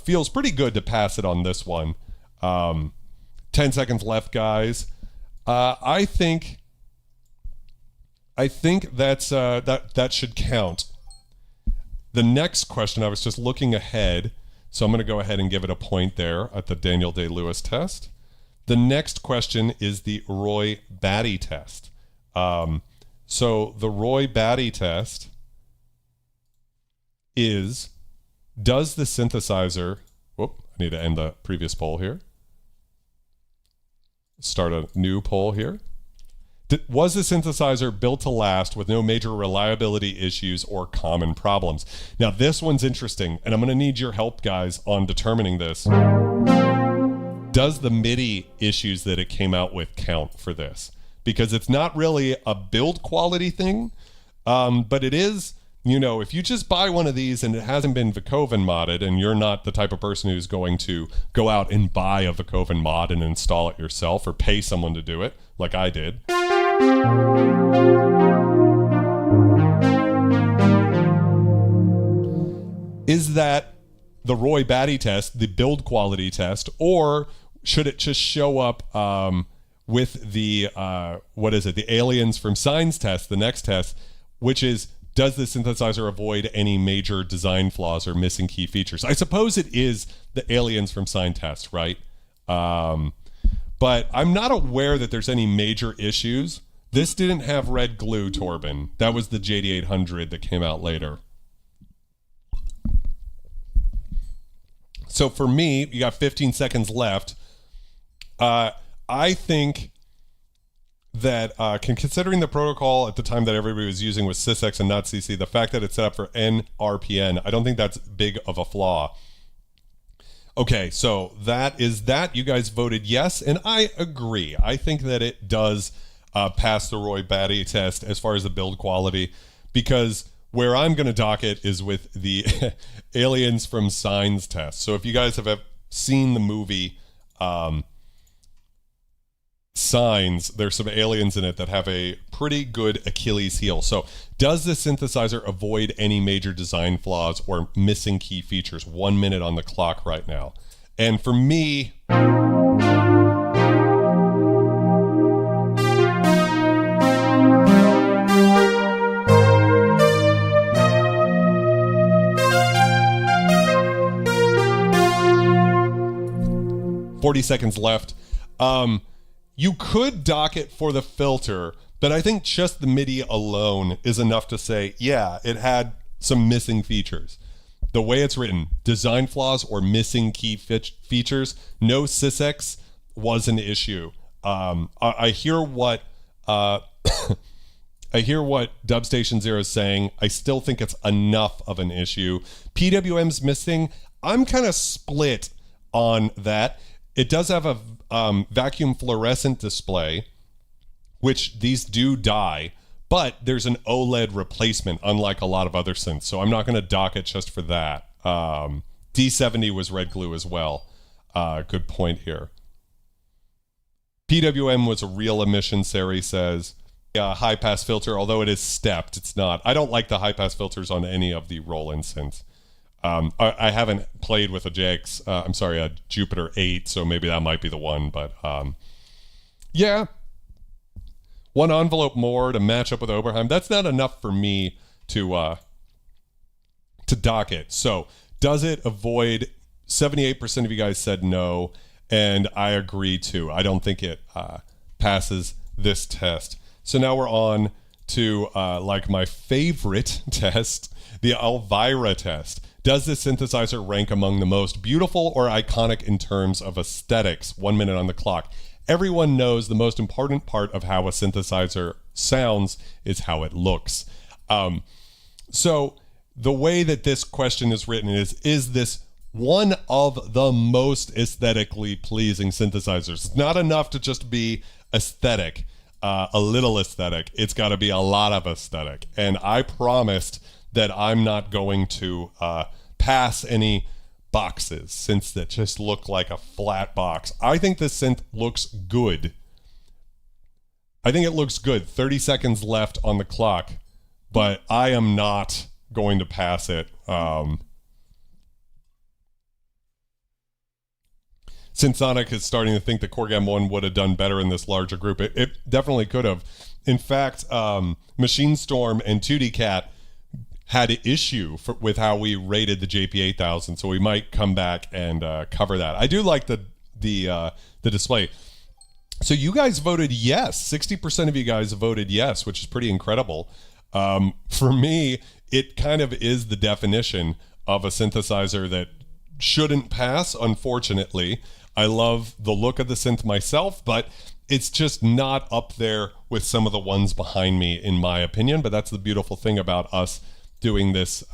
feels pretty good to pass it on this one. 10 seconds left, guys. I think that's that should count. The next question, I was just looking ahead, so I'm going to go ahead and give it a point there at the Daniel Day-Lewis test. The next question is the Roy Batty test. So the Roy Batty test is, does the synthesizer, whoop, I need to end the previous poll here. Start a new poll here. Was the synthesizer built to last with no major reliability issues or common problems? Now this one's interesting, and I'm going to need your help, guys, on determining this. Does the MIDI issues that it came out with count for this? Because it's not really a build quality thing, but it is, you know, if you just buy one of these and it hasn't been Verkoven modded, and you're not the type of person who's going to go out and buy a Verkoven mod and install it yourself or pay someone to do it, like I did. Is that the Roy Batty test, the build quality test, or should it just show up with the, what is it, the Aliens from Signs test, the next test, which is, does the synthesizer avoid any major design flaws or missing key features? I suppose it is the Aliens from Sign test, right? But I'm not aware that there's any major issues. This didn't have red glue, Torben. That was the JD800 that came out later. So for me, you got 15 seconds left. I think that considering the protocol at the time that everybody was using was sysx and not CC, the fact that it's set up for NRPN, I don't think that's big of a flaw. Okay, so that is that. You guys voted yes, and I agree. I think that it does pass the Roy Batty test as far as the build quality, because where I'm going to dock it is with the Aliens from Signs test. So if you guys have seen the movie Signs, there's some aliens in it that have a pretty good Achilles heel. So does the synthesizer avoid any major design flaws or missing key features? 1 minute on the clock right now. And for me, $40 seconds left. You could dock it for the filter, but I think just the MIDI alone is enough to say, yeah, it had some missing features. The way it's written, design flaws or missing key features, no sysx was an issue. I hear what I hear what Dubstation Zero is saying. I still think it's enough of an issue. PWM's missing. I'm kind of split on that. It does have a vacuum fluorescent display, which these do die, but there's an OLED replacement, unlike a lot of other synths. So I'm not going to dock it just for that. D70 was red glue as well. Good point here. PWM was a real emission, Sari says. High pass filter, although it is stepped, it's not. I don't like the high pass filters on any of the Roland synths. I haven't played with a a Jupiter 8, so maybe that might be the one. But yeah, one envelope more to match up with Oberheim. That's not enough for me to dock it. So does it avoid? 78% of you guys said no, and I agree too. I don't think it passes this test. So now we're on to like my favorite test, the Elvira test. Does this synthesizer rank among the most beautiful or iconic in terms of aesthetics? 1 minute on the clock. Everyone knows the most important part of how a synthesizer sounds is how it looks. So the way that this question is written is this one of the most aesthetically pleasing synthesizers? It's not enough to just be aesthetic, a little aesthetic. It's got to be a lot of aesthetic. And I promised that I'm not going to pass any boxes, synths that just look like a flat box. I think this synth looks good. I think it looks good. 30 seconds left on the clock, but I am not going to pass it. Synthsonic is starting to think that Corgam 1 would have done better in this larger group. It definitely could have. In fact, Machine Storm and 2D Cat had an issue with how we rated the JP8000, so we might come back and cover that. I do like the display. So you guys voted yes. 60% of you guys voted yes, which is pretty incredible. For me, it kind of is the definition of a synthesizer that shouldn't pass, unfortunately. I love the look of the synth myself, but it's just not up there with some of the ones behind me, in my opinion. But that's the beautiful thing about us doing this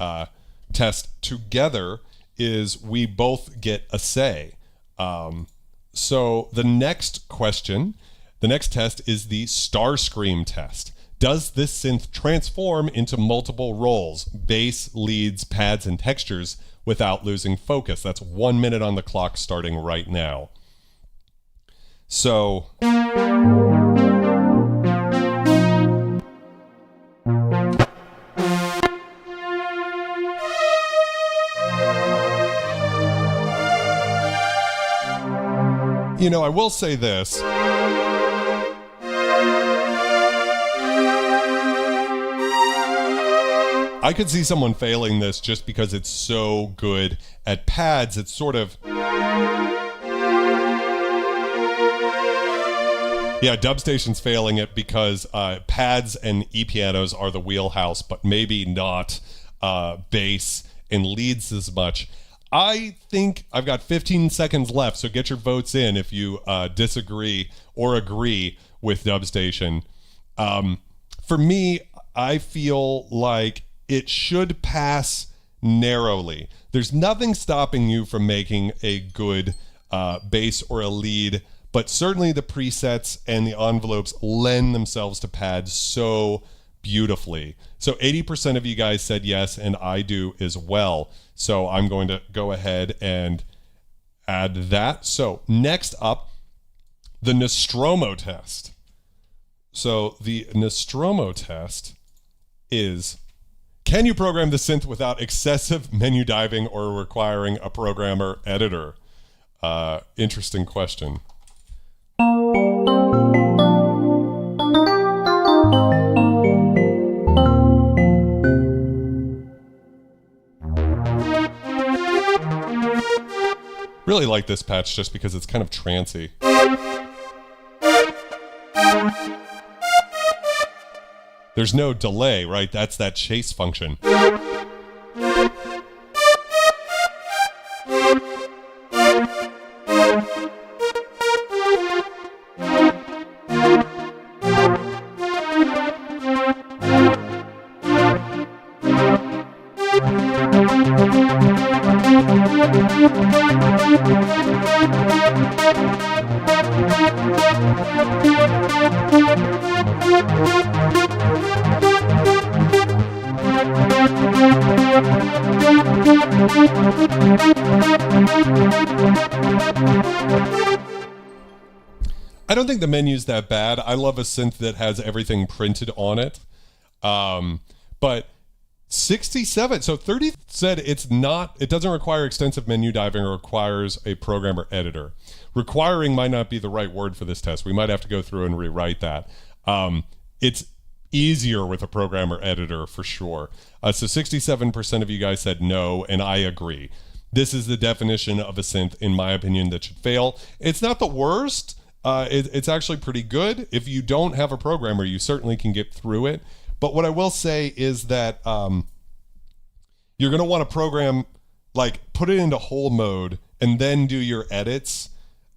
test together, is we both get a say. So the next question, the next test is the Starscream test. Does this synth transform into multiple roles, bass, leads, pads, and textures without losing focus? That's 1 minute on the clock starting right now. So you know, I will say this. I could see someone failing this just because it's so good at pads. It's sort of... Yeah, Dubstation's failing it because pads and E-pianos are the wheelhouse, but maybe not bass and leads as much. I think I've got 15 seconds left, so get your votes in if you disagree or agree with Dubstation. For me, I feel like it should pass narrowly. There's nothing stopping you from making a good bass or a lead, but certainly the presets and the envelopes lend themselves to pads so beautifully. So 80% of you guys said yes, and I do as well. So I'm going to go ahead and add that. So next up, the Nostromo test. So the Nostromo test is, can you program the synth without excessive menu diving or requiring a programmer editor? Interesting question. Really like this patch just because it's kind of trancy. There's no delay, right? That's that chase function. I don't think the menu's that bad. I love a synth that has everything printed on it. But 67. So 30 said it doesn't require extensive menu diving, or requires a programmer editor. Requiring might not be the right word for this test. We might have to go through and rewrite that. It's easier with a programmer editor for sure. So 67% of you guys said no, and I agree. This is the definition of a synth, in my opinion, that should fail. It's not the worst. It's actually pretty good. If you don't have a programmer, you certainly can get through it. But what I will say is that you're going to want to program, like put it into hold mode and then do your edits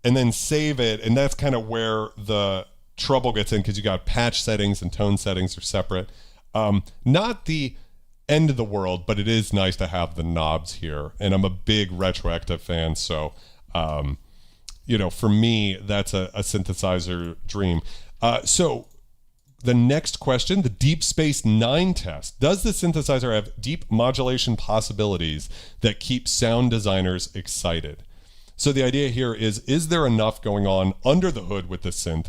and then save it. And that's kind of where the trouble gets in, because you got patch settings and tone settings are separate. Not the end of the world, but it is nice to have the knobs here. And I'm a big retroactive fan. So, for me, that's a synthesizer dream. So the next question, the Deep Space Nine test. Does the synthesizer have deep modulation possibilities that keep sound designers excited? So the idea here is there enough going on under the hood with this synth?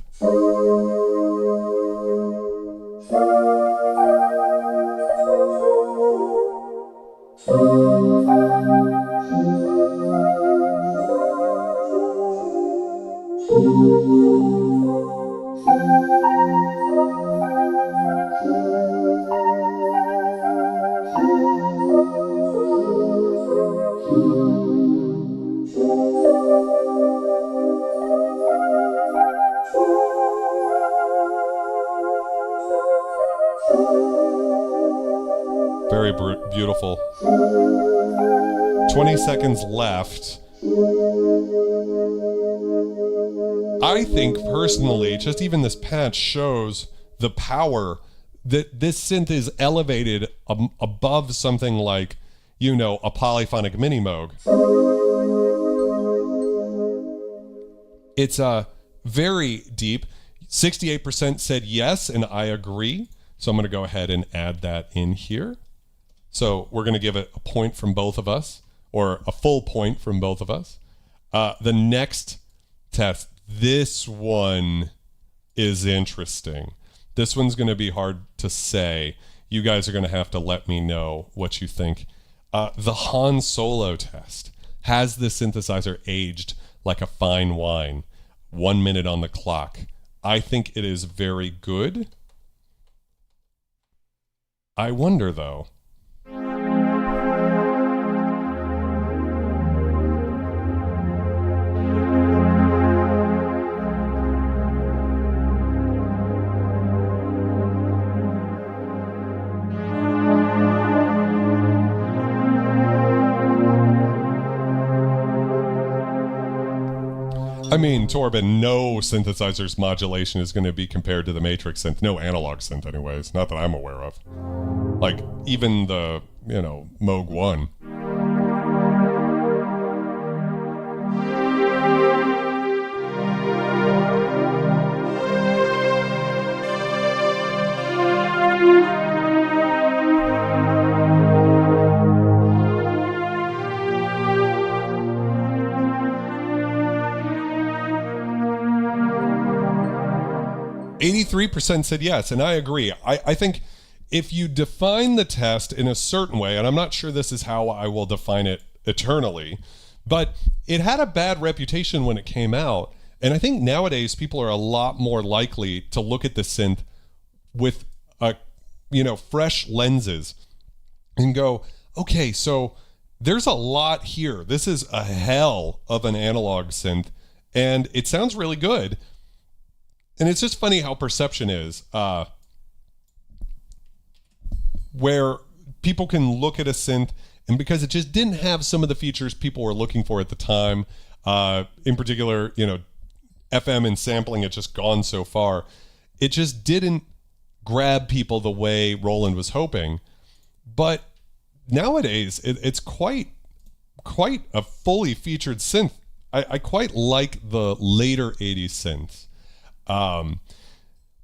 Very beautiful. 20 seconds left. I think personally, just even this patch shows the power that this synth is elevated above something like, a polyphonic mini Moog. It's very deep. 68% said yes, and I agree. So I'm going to go ahead and add that in here. So we're going to give it a point from both of us, or a full point from both of us. The next test, this one is interesting. This one's going to be hard to say. You guys are going to have to let me know what you think. The Han Solo test. Has the synthesizer aged like a fine wine? 1 minute on the clock. I think it is very good. I wonder, though. I mean, Torben, no synthesizer's modulation is going to be compared to the Matrix synth. No analog synth, anyways. Not that I'm aware of. Like, even the, Moog 1. %, said yes, and I agree. I think if you define the test in a certain way, and I'm not sure this is how I will define it eternally, but it had a bad reputation when it came out, and I think nowadays people are a lot more likely to look at the synth with fresh lenses and go, okay, so there's a lot here. This is a hell of an analog synth, and it sounds really good. And it's just funny how perception is, where people can look at a synth, and because it just didn't have some of the features people were looking for at the time, in particular, FM and sampling had just gone so far, it just didn't grab people the way Roland was hoping. But nowadays, it's quite a fully featured synth. I quite like the later 80s synths.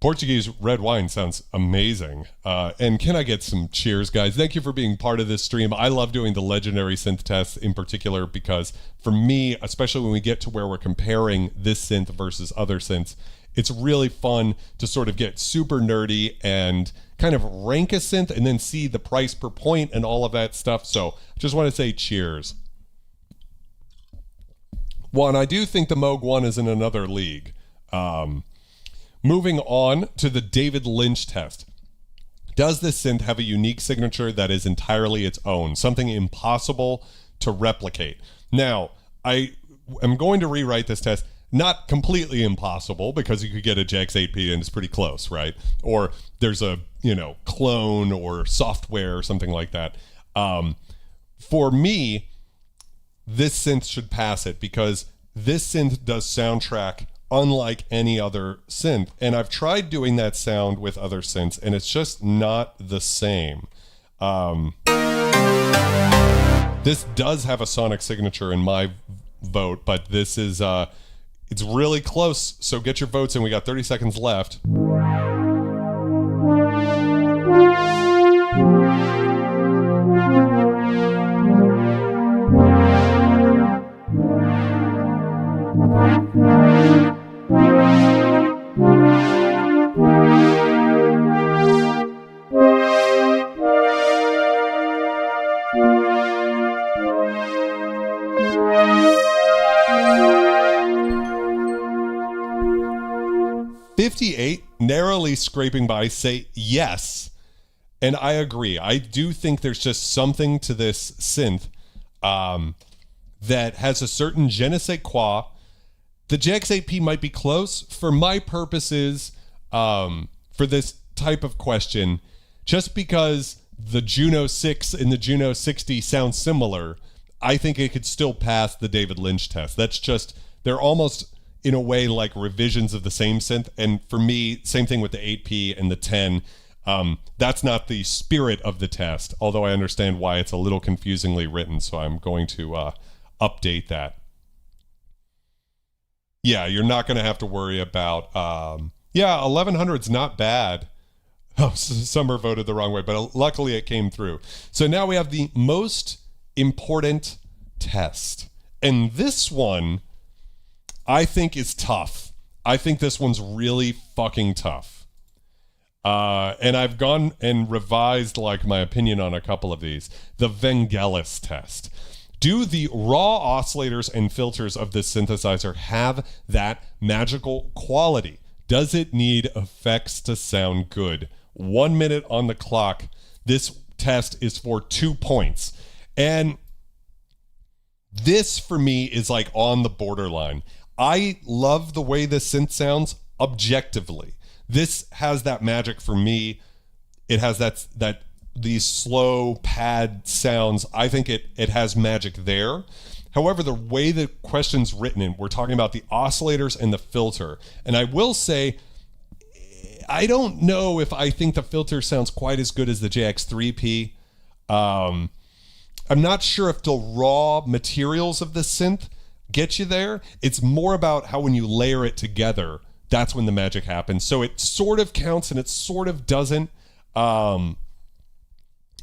Portuguese red wine sounds amazing. And can I get some cheers, guys? Thank you for being part of this stream. I love doing the Legendary Synth Test in particular, because for me, especially when we get to where we're comparing this synth versus other synths, it's really fun to sort of get super nerdy and kind of rank a synth and then see the price per point and all of that stuff. So I just want to say cheers. One, I do think the Moog 1 is in another league. Moving on to the David Lynch test. Does this synth have a unique signature that is entirely its own, something impossible to replicate? Now, I am going to rewrite this test. Not completely impossible, because you could get a JX8P and it's pretty close, right? Or there's a, clone or software or something like that. For me, this synth should pass it, because this synth does soundtrack unlike any other synth. And I've tried doing that sound with other synths, and it's just not the same. This does have a sonic signature in my vote, but this is... it's really close, so get your votes in. We got 30 seconds left. Narrowly scraping by say yes, and I agree. I do think there's just something to this synth that has a certain je ne sais quoi. The JX8P might be close for my purposes for this type of question, just because the Juno 6 and the Juno 60 sound similar. I think it could still pass the David Lynch test. That's just, they're almost in a way like revisions of the same synth. And for me, same thing with the 8P and the 10. That's not the spirit of the test, although I understand why it's a little confusingly written. So I'm going to update that. Yeah, you're not going to have to worry about, 1100's not bad. Oh, Summer voted the wrong way, but luckily it came through. So now we have the most important test. And this one, I think, is tough. I think this one's really fucking tough. And I've gone and revised my opinion on a couple of these. The Vangelis test. Do the raw oscillators and filters of this synthesizer have that magical quality? Does it need effects to sound good? 1 minute on the clock. This test is for 2 points. And this, for me, is on the borderline. I love the way the synth sounds objectively. This has that magic for me. It has that these slow pad sounds. I think it has magic there. However, the way the question's written, and we're talking about the oscillators and the filter. And I will say, I don't know if I think the filter sounds quite as good as the JX3P. I'm not sure if the raw materials of the synth get you there. It's more about how when you layer it together, that's when the magic happens. So it sort of counts and it sort of doesn't.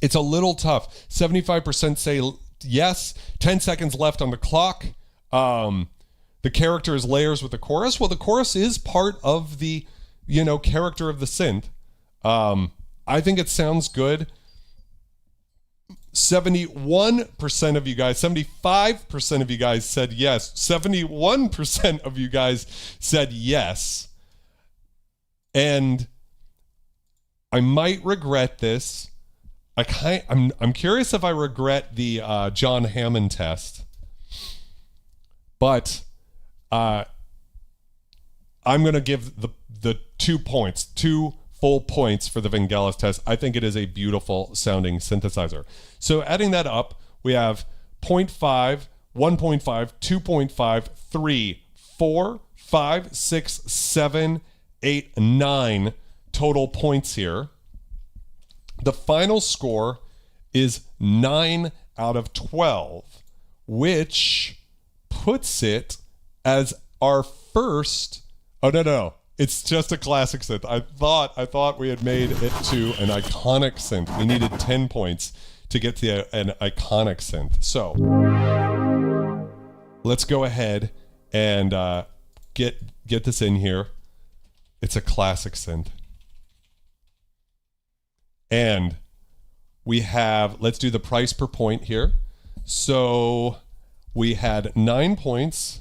It's a little tough. 75% say yes. 10 seconds left on the clock. The character is layers with the chorus. Well, the chorus is part of the, character of the synth. I think it sounds good. 71% of you guys, 75% of you guys said yes. 71% of you guys said yes. And I might regret this. I'm curious if I regret the John Hammond test. But I'm going to give the 2 points, 2 full points for the Vangelis test. I think it is a beautiful sounding synthesizer. So adding that up, we have 0.5, 1.5, 2.5, 3, 4, 5, 6, 7, 8, 9 total points here. The final score is 9 out of 12, which puts it as our first... Oh, no. It's just a classic synth. I thought we had made it to an iconic synth. We needed 10 points to get to an iconic synth. So let's go ahead and get this in here. It's a classic synth. And we have, let's do the price per point here. So we had 9 points.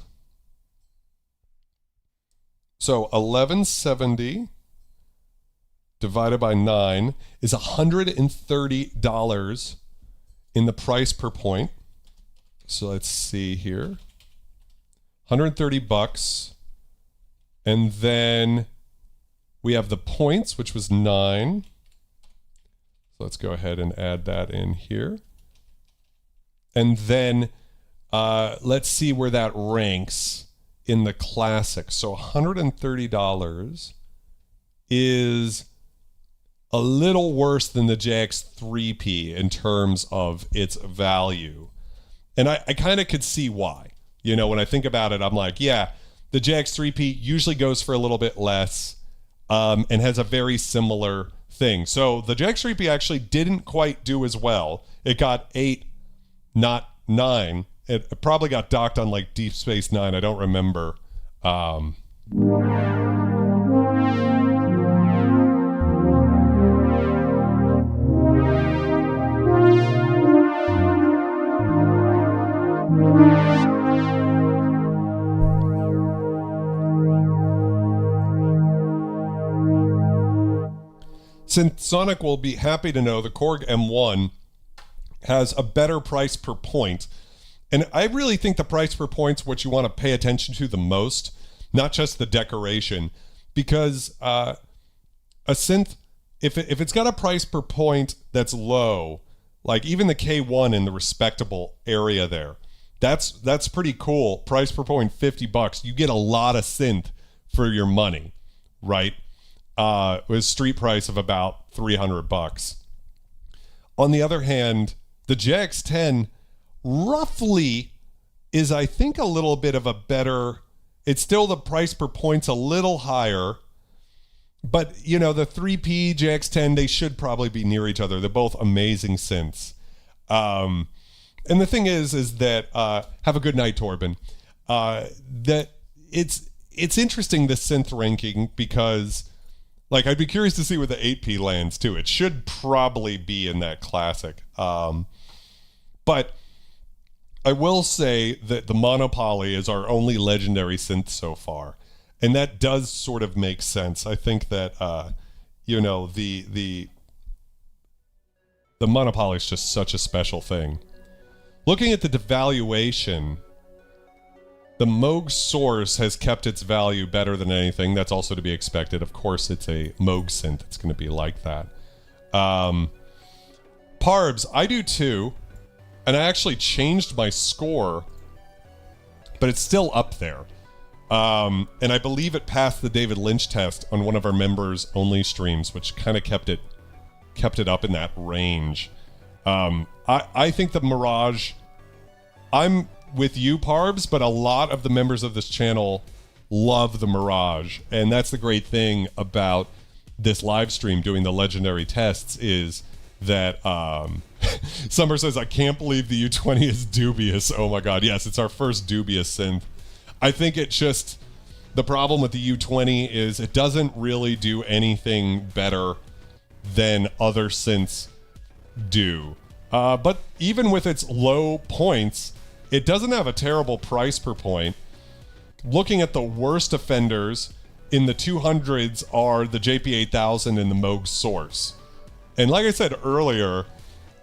So 1170 divided by 9 is $130 in the price per point. So let's see here. 130 bucks. And then we have the points, which was 9. So let's go ahead and add that in here. And then let's see where that ranks in the classic. So $130 is a little worse than the JX3P in terms of its value. And I kind of could see why. You know, when I think about it, I'm like, yeah, the JX3P usually goes for a little bit less and has a very similar thing. So the JX3P actually didn't quite do as well. It got 8, not 9. It probably got docked on like Deep Space Nine. I don't remember. Synth Sonic will be happy to know the Korg M1 has a better price per point. And I really think the price per point's what you want to pay attention to the most, not just the decoration. Because a synth, if it's got a price per point that's low, like even the K1 in the respectable area there, that's pretty cool. Price per point, $50. You get a lot of synth for your money, right? With street price of about $300. On the other hand, the JX-10 roughly is, I think, a little bit of a better, it's still the price per point's a little higher, but you know, the 3P JX-10, they should probably be near each other. They're both amazing synths. And the thing is that, have a good night, Torben, that it's interesting, this synth ranking, because like, I'd be curious to see where the 8P lands, too. It should probably be in that classic. But I will say that the Monopoly is our only legendary synth so far. And that does sort of make sense. I think that, you know, the Monopoly is just such a special thing. Looking at the devaluation, the Moog source has kept its value better than anything. That's also to be expected. Of course, it's a Moog synth. It's going to be like that. Parbs, I do too. And I actually changed my score, but it's still up there. And I believe it passed the David Lynch test on one of our members only streams, which kind of kept it up in that range. I think the Mirage, I'm with you, Parbs, but a lot of the members of this channel love the Mirage. And that's the great thing about this live stream doing the legendary tests, is that Summer says, I can't believe the U20 is dubious. Oh my god, yes, it's our first dubious synth. I think it just, the problem with the U20 is it doesn't really do anything better than other synths do. But even with its low points, it doesn't have a terrible price per point. Looking at the worst offenders in the 200s are the JP8000 and the Moog Source. And like I said earlier,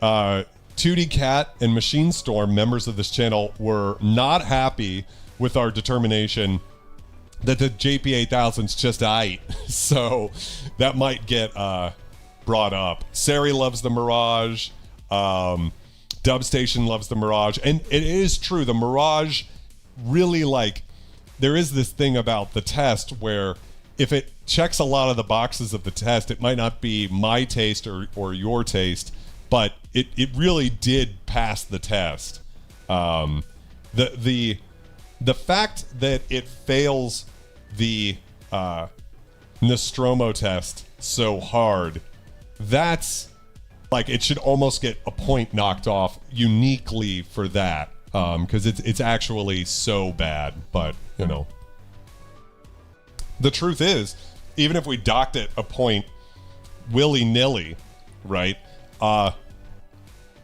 2D Cat and Machine Storm, members of this channel, were not happy with our determination that the JP8000's just aight. So that might get brought up. Sari loves the Mirage. Dubstation loves the Mirage. And it is true, the Mirage really, like, there is this thing about the test where if it checks a lot of the boxes of the test, it might not be my taste or your taste, but it really did pass the test. The fact that it fails the Nostromo test so hard, that's like, it should almost get a point knocked off uniquely for that, because it's actually so bad. But you know, the truth is, even if we docked it a point willy-nilly, right?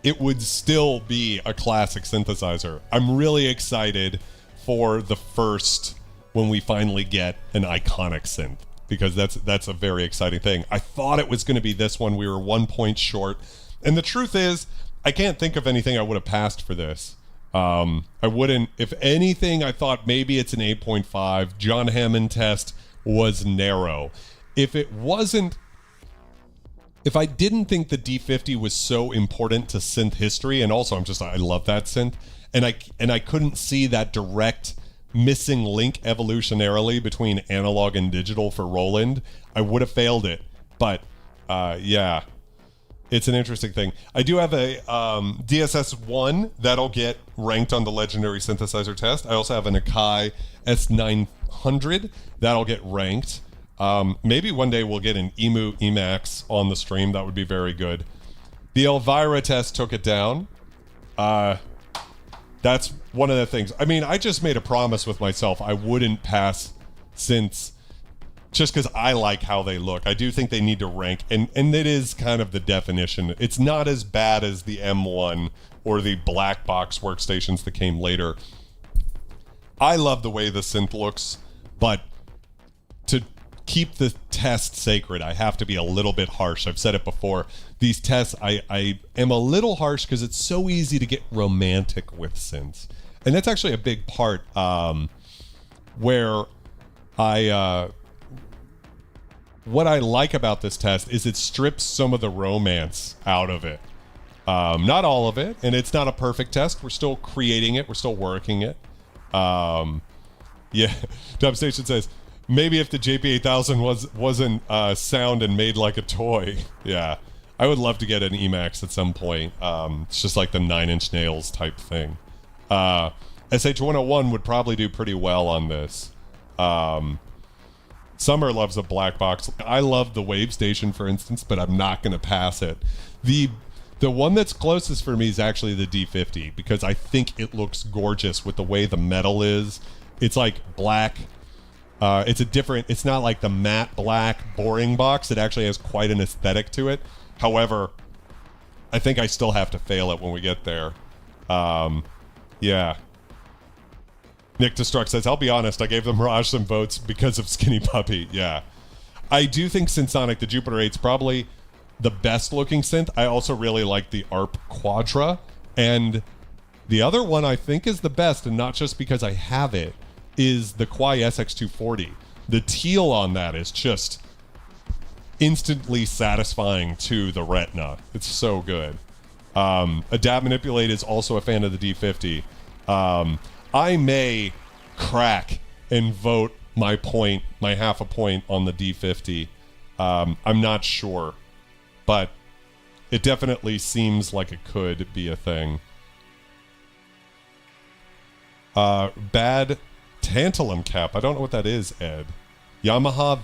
It would still be a classic synthesizer. I'm really excited for the first, when we finally get an iconic synth, because that's a very exciting thing. I thought it was going to be this one. We were 1 point short. And the truth is, I can't think of anything I would have passed for this. I wouldn't, if anything, I thought maybe it's an 8.5. John Hammond test was narrow. If I didn't think the D50 was so important to synth history, and also I love that synth, and I couldn't see that direct missing link evolutionarily between analog and digital for Roland, I would have failed it. But yeah, it's an interesting thing. I do have a DSS-1 that'll get ranked on the Legendary Synthesizer Test. I also have an Akai S900 that'll get ranked. Maybe one day we'll get an EMU Emax on the stream. That would be very good. The Elvira test took it down. That's one of the things. I mean, I just made a promise with myself I wouldn't pass synths just because I like how they look. I do think they need to rank, and it is kind of the definition. It's not as bad as the M1 or the black box workstations that came later. I love the way the synth looks, but to keep the test sacred, I have to be a little bit harsh. I've said it before. These tests, I am a little harsh because it's so easy to get romantic with synths. And that's actually a big part where what I like about this test is it strips some of the romance out of it. Not all of it, and it's not a perfect test. We're still creating it. We're still working it. Yeah, Dub Station says, maybe if the JP8000 wasn't sound and made like a toy. Yeah, I would love to get an Emax at some point. It's just like the 9 Inch Nails type thing. SH101 would probably do pretty well on this. Summer loves a black box. I love the Wave Station, for instance, but I'm not going to pass it. The one that's closest for me is actually the D50, because I think it looks gorgeous with the way the metal is. It's like black. It's not like the matte black boring box. It actually has quite an aesthetic to it. However, I think I still have to fail it when we get there. Yeah. Nick Destruct says, I'll be honest, I gave the Mirage some votes because of Skinny Puppy. Yeah. I do think Synthsonic, the Jupiter 8's probably the best looking synth. I also really like the ARP Quadra. And the other one I think is the best, and not just because I have it, is the Kwai SX240. The teal on that is just instantly satisfying to the retina. It's so good. Adapt Manipulate is also a fan of the D50. I may crack and vote my half a point on the D50. I'm not sure, but it definitely seems like it could be a thing. Bad Tantalum cap. I don't know what that is, Ed. Yamaha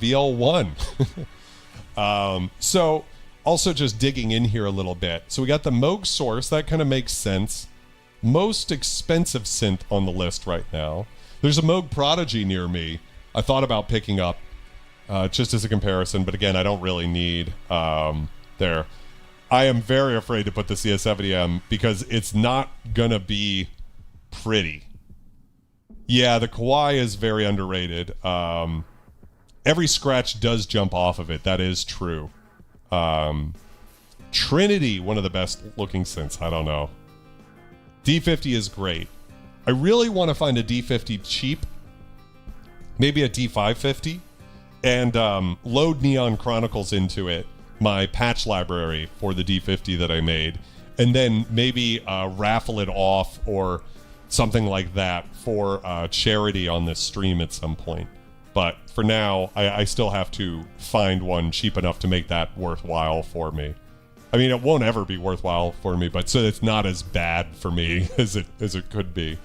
VL1. So also just digging in here a little bit. So we got the Moog Source. That kind of makes sense. Most expensive synth on the list right now. There's a Moog Prodigy near me. I thought about picking up just as a comparison, but again, I don't really need there. I am very afraid to put the CS70M because it's not gonna be pretty. Yeah, the Kawai is very underrated. Every scratch does jump off of it. That is true. Trinity, one of the best looking synths. I don't know. D50 is great. I really want to find a D50 cheap. Maybe a D550. And load Neon Chronicles into it. My patch library for the D50 that I made. And then maybe raffle it off or something like that for charity on this stream at some point. But for now, I still have to find one cheap enough to make that worthwhile for me. I mean, it won't ever be worthwhile for me, but so it's not as bad for me as it could be.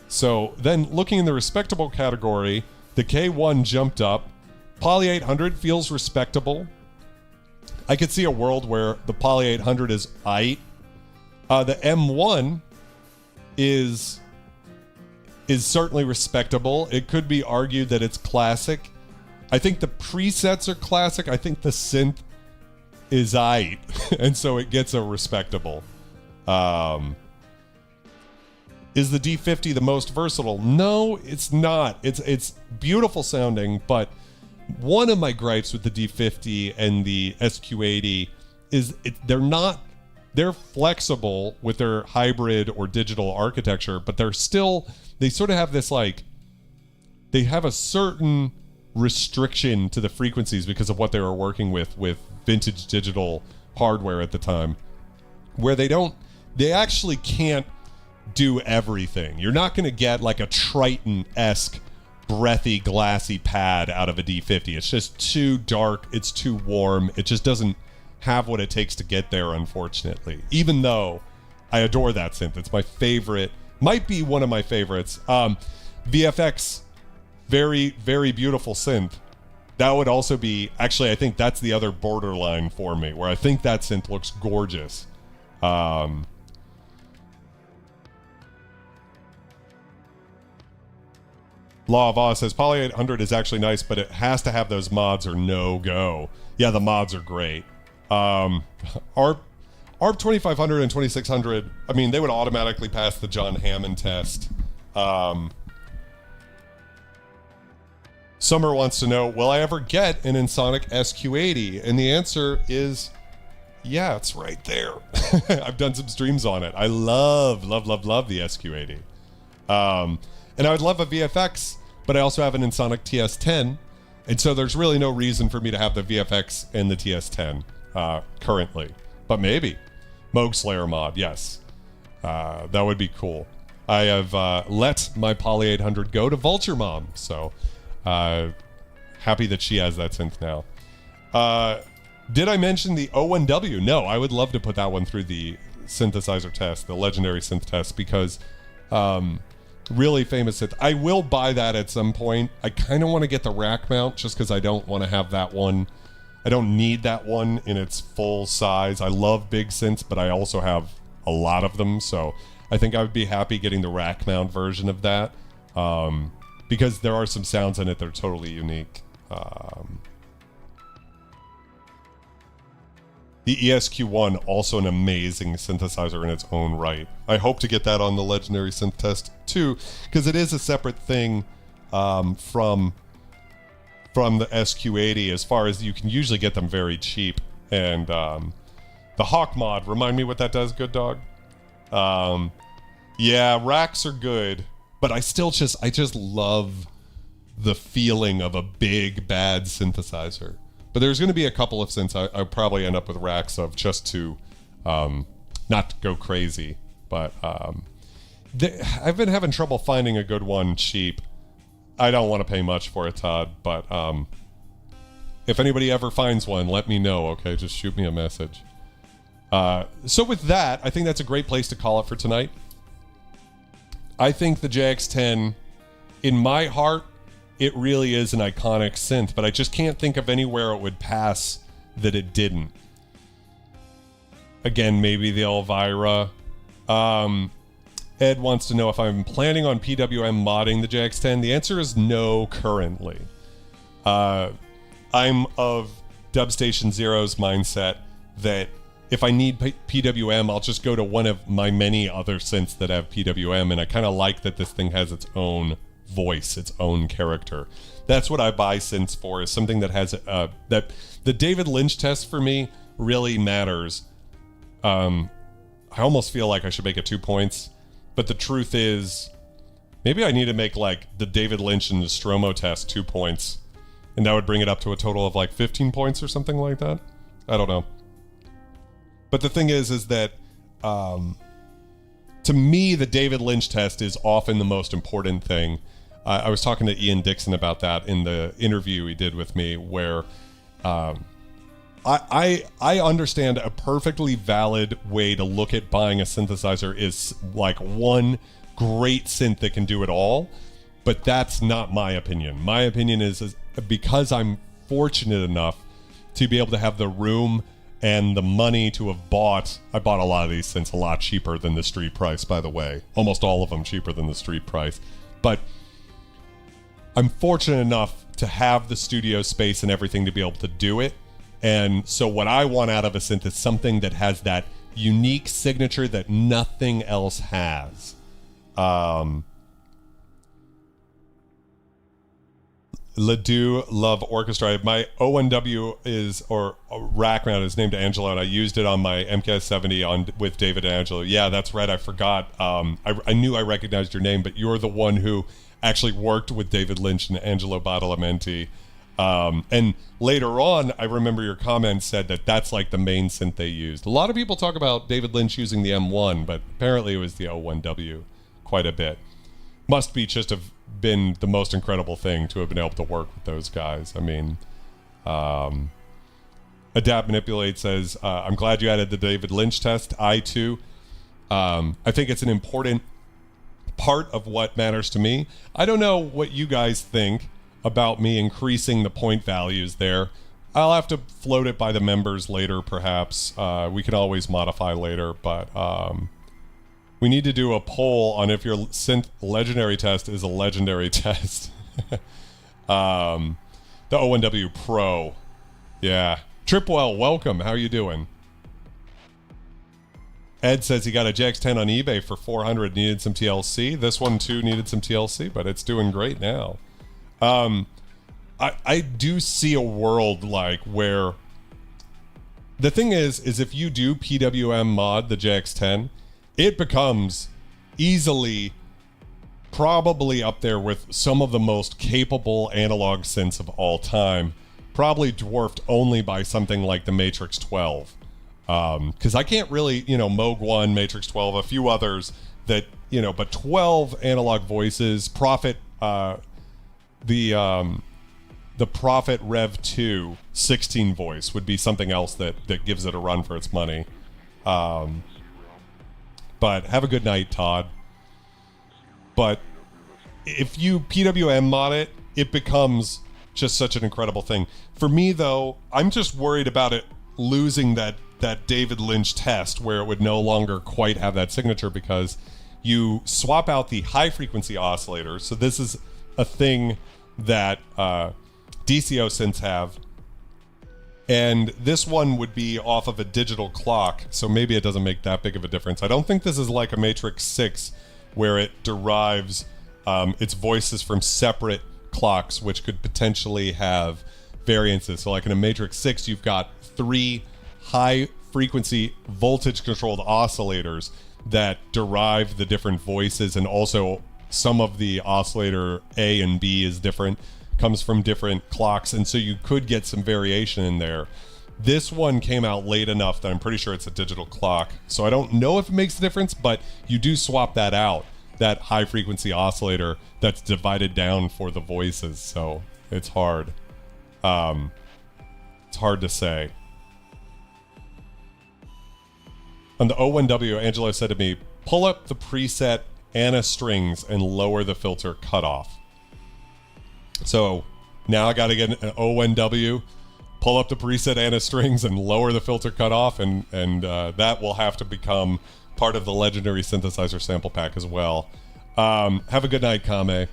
So then looking in the respectable category, the K1 jumped up. Poly 800 feels respectable. I could see a world where the Poly 800 is aight. The M1 is certainly respectable. It could be argued that it's classic. I think the presets are classic. I think the synth is aight, and so it gets a respectable. Is the D50 the most versatile? No, it's not. It's beautiful sounding, but one of my gripes with the D50 and the SQ80 is they're flexible with their hybrid or digital architecture, but they sort of have this they have a certain restriction to the frequencies because of what they were working with vintage digital hardware at the time, where they actually can't do everything. You're not going to get like a Triton-esque breathy, glassy pad out of a D50. It's just too dark. It's too warm. It just doesn't have what it takes to get there, unfortunately. Even though I adore that synth. It's my favorite. Might be one of my favorites. VFX, very, very beautiful synth. That would also be... Actually, I think that's the other borderline for me, where I think that synth looks gorgeous. Law of Oz says, Poly 800 is actually nice, but it has to have those mods or no go. Yeah, the mods are great. ARP 2500 and 2600, I mean, they would automatically pass the John Hammond test. Summer wants to know, will I ever get an Ensoniq SQ80? And the answer is, yeah, it's right there. I've done some streams on it. I love, love, love, love the SQ80. And I would love a VFX, but I also have an Ensoniq TS10. And so there's really no reason for me to have the VFX and the TS10 currently. But maybe. Moog Slayer mod, yes. That would be cool. I have let my Poly 800 go to Vulture Mom. So happy that she has that synth now. Did I mention the O1W? No, I would love to put that one through the synthesizer test, the Legendary Synth Test, because... really famous synth. I will buy that at some point. I kind of want to get the rack mount just because I don't want to have that one. I don't need that one in its full size. I love big synths, but I also have a lot of them, so I think I would be happy getting the rack mount version of that, because there are some sounds in it that are totally unique. The ESQ1, also an amazing synthesizer in its own right. I hope to get that on the Legendary Synth Test too, because it is a separate thing from the SQ80, as far as you can usually get them very cheap. And the Hawk mod, remind me what that does, good dog? Yeah, racks are good, but I just love the feeling of a big, bad synthesizer. But there's going to be a couple of synths I'll probably end up with racks of, just to not to go crazy. But I've been having trouble finding a good one cheap. I don't want to pay much for it, Todd, but if anybody ever finds one, let me know, okay? Just shoot me a message. So with that, I think that's a great place to call it for tonight. I think the JX-10, in my heart, it really is an iconic synth, but I just can't think of anywhere it would pass that it didn't. Again, maybe the Elvira. Ed wants to know if I'm planning on PWM modding the JX-10. The answer is no currently. I'm of Dubstation Zero's mindset that if I need PWM, I'll just go to one of my many other synths that have PWM, and I kind of like that this thing has its own voice, its own character. That's what I buy synths for, is something that has that the David Lynch test for me really matters. I almost feel like I should make it 2 points, but the truth is maybe I need to make like the David Lynch and the Stromo test 2 points, and that would bring it up to a total of like 15 points or something like that. I don't know. But the thing is that to me, the David Lynch test is often the most important thing. I was talking to Ian Dixon about that in the interview he did with me, where I understand a perfectly valid way to look at buying a synthesizer is like one great synth that can do it all, but that's not my opinion. My opinion is because I'm fortunate enough to be able to have the room and the money to have I bought a lot of these synths a lot cheaper than the street price, by the way. Almost all of them cheaper than the street price. But I'm fortunate enough to have the studio space and everything to be able to do it. And so what I want out of a synth is something that has that unique signature that nothing else has. Ledoux Love Orchestra. My O1W is, or rack mount is named Angelo, and I used it on my MKS70 with David and Angelo. Yeah, that's right. I forgot. I knew I recognized your name, but you're the one who actually worked with David Lynch and Angelo Badalamenti. And later on, I remember your comments said that that's like the main synth they used. A lot of people talk about David Lynch using the M1, but apparently it was the O1W quite a bit. Must be just have been the most incredible thing to have been able to work with those guys. I mean, Adapt Manipulate says, I'm glad you added the David Lynch test. I too. I think it's an important part of what matters to me. I don't know what you guys think about me increasing the point values there. I'll have to float it by the members later, perhaps. We can always modify later, but we need to do a poll on if your synth legendary test is a legendary test. The O1W Pro. Yeah. Tripwell, welcome. How are you doing? Ed says he got a JX-10 on eBay for $400, needed some TLC. This one too needed some TLC, but it's doing great now. I do see a world like where the thing is if you do PWM mod the JX-10, it becomes easily probably up there with some of the most capable analog synths of all time, probably dwarfed only by something like the Matrix 12. Because I can't really, Moog 1, Matrix 12, a few others that, but 12 analog voices, Prophet, the Prophet Rev 2 16 voice would be something else that gives it a run for its money. But have a good night, Todd. But if you PWM mod it, it becomes just such an incredible thing. For me, though, I'm just worried about it losing that David Lynch test where it would no longer quite have that signature because you swap out the high-frequency oscillators. So this is a thing that DCO synths have. And this one would be off of a digital clock, so maybe it doesn't make that big of a difference. I don't think this is like a Matrix 6 where it derives its voices from separate clocks, which could potentially have variances. So like in a Matrix 6, you've got 3 high-frequency voltage-controlled oscillators that derive the different voices, and also some of the oscillator A and B is different, comes from different clocks, and so you could get some variation in there. This one came out late enough that I'm pretty sure it's a digital clock, so I don't know if it makes a difference, but you do swap that out, that high frequency oscillator that's divided down for the voices, so it's hard. It's hard to say. On the O1W, Angelo said to me, pull up the preset Anna strings and lower the filter cutoff. So now I got to get an O1W, pull up the preset Anna strings and lower the filter cutoff, and that will have to become part of the Legendary Synthesizer sample pack as well. Have a good night, Kame.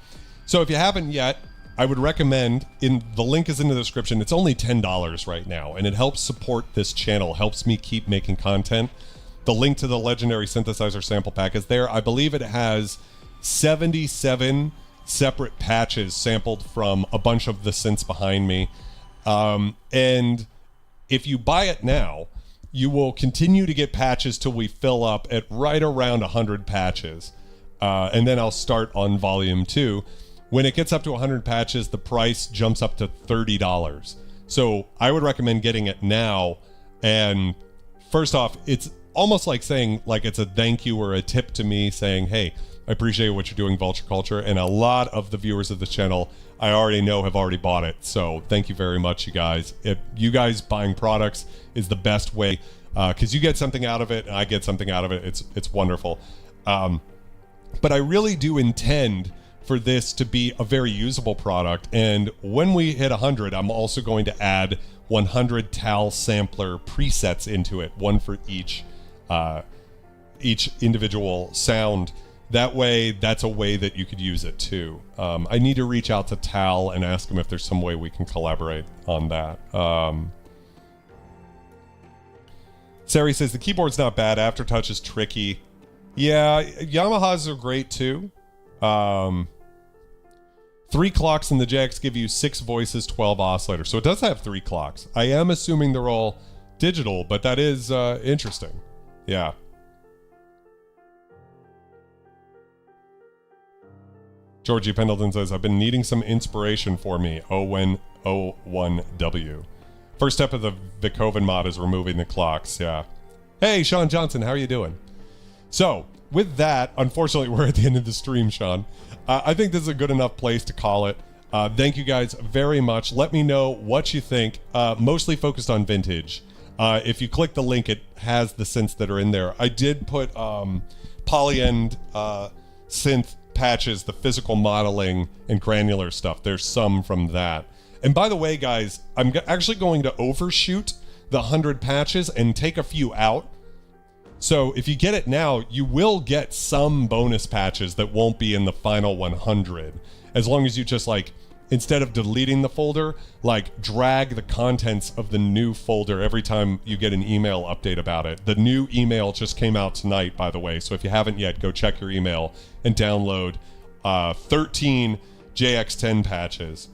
So if you haven't yet, I would recommend, the link is in the description. It's only $10 right now, and it helps support this channel, helps me keep making content. The link to the Legendary Synthesizer sample pack is there. I believe it has 77 separate patches sampled from a bunch of the synths behind me. And if you buy it now, you will continue to get patches till we fill up at right around 100 patches. And then I'll start on volume 2. When it gets up to 100 patches, the price jumps up to $30. So I would recommend getting it now. And first off, it's almost like saying, like, it's a thank you or a tip to me saying, hey, I appreciate what you're doing, Vulture Culture. And a lot of the viewers of this channel, I already know, have already bought it. So thank you very much, you guys. If you guys buying products is the best way, because you get something out of it and I get something out of it. It's wonderful. But I really do intend for this to be a very usable product. And when we hit 100, I'm also going to add 100 TAL sampler presets into it, one for each individual sound. That way, that's a way that you could use it too. I need to reach out to TAL and ask them if there's some way we can collaborate on that. Sari says the keyboard's not bad. Aftertouch is tricky. Yeah, Yamahas are great too. 3 clocks in the JX give you 6 voices, 12 oscillators. So it does have 3 clocks. I am assuming they're all digital, but that is interesting. Yeah. Georgie Pendleton says, I've been needing some inspiration for me. O1W. First step of the Vicoven mod is removing the clocks. Yeah. Hey, Sean Johnson, how are you doing? So, with that, unfortunately, we're at the end of the stream, Sean. I think this is a good enough place to call it. Thank you guys very much. Let me know what you think. Mostly focused on vintage. If you click the link, it has the synths that are in there. I did put polyend synth patches, the physical modeling and granular stuff. There's some from that. And by the way, guys, I'm actually going to overshoot the 100 patches and take a few out. So if you get it now, you will get some bonus patches that won't be in the final 100. As long as you just like, instead of deleting the folder, like drag the contents of the new folder every time you get an email update about it. The new email just came out tonight, by the way. So if you haven't yet, go check your email and download 13 JX-10 patches.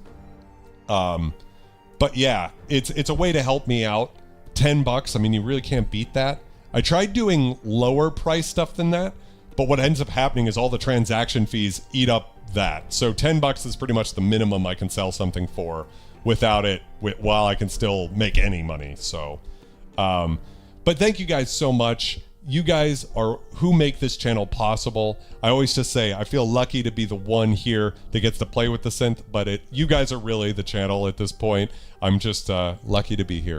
But yeah, it's a way to help me out. $10, I mean, you really can't beat that. I tried doing lower price stuff than that, but what ends up happening is all the transaction fees eat up that. So $10 is pretty much the minimum I can sell something for without it, while I can still make any money. So, but thank you guys so much. You guys are who make this channel possible. I always just say, I feel lucky to be the one here that gets to play with the synth, but you guys are really the channel at this point. I'm just lucky to be here.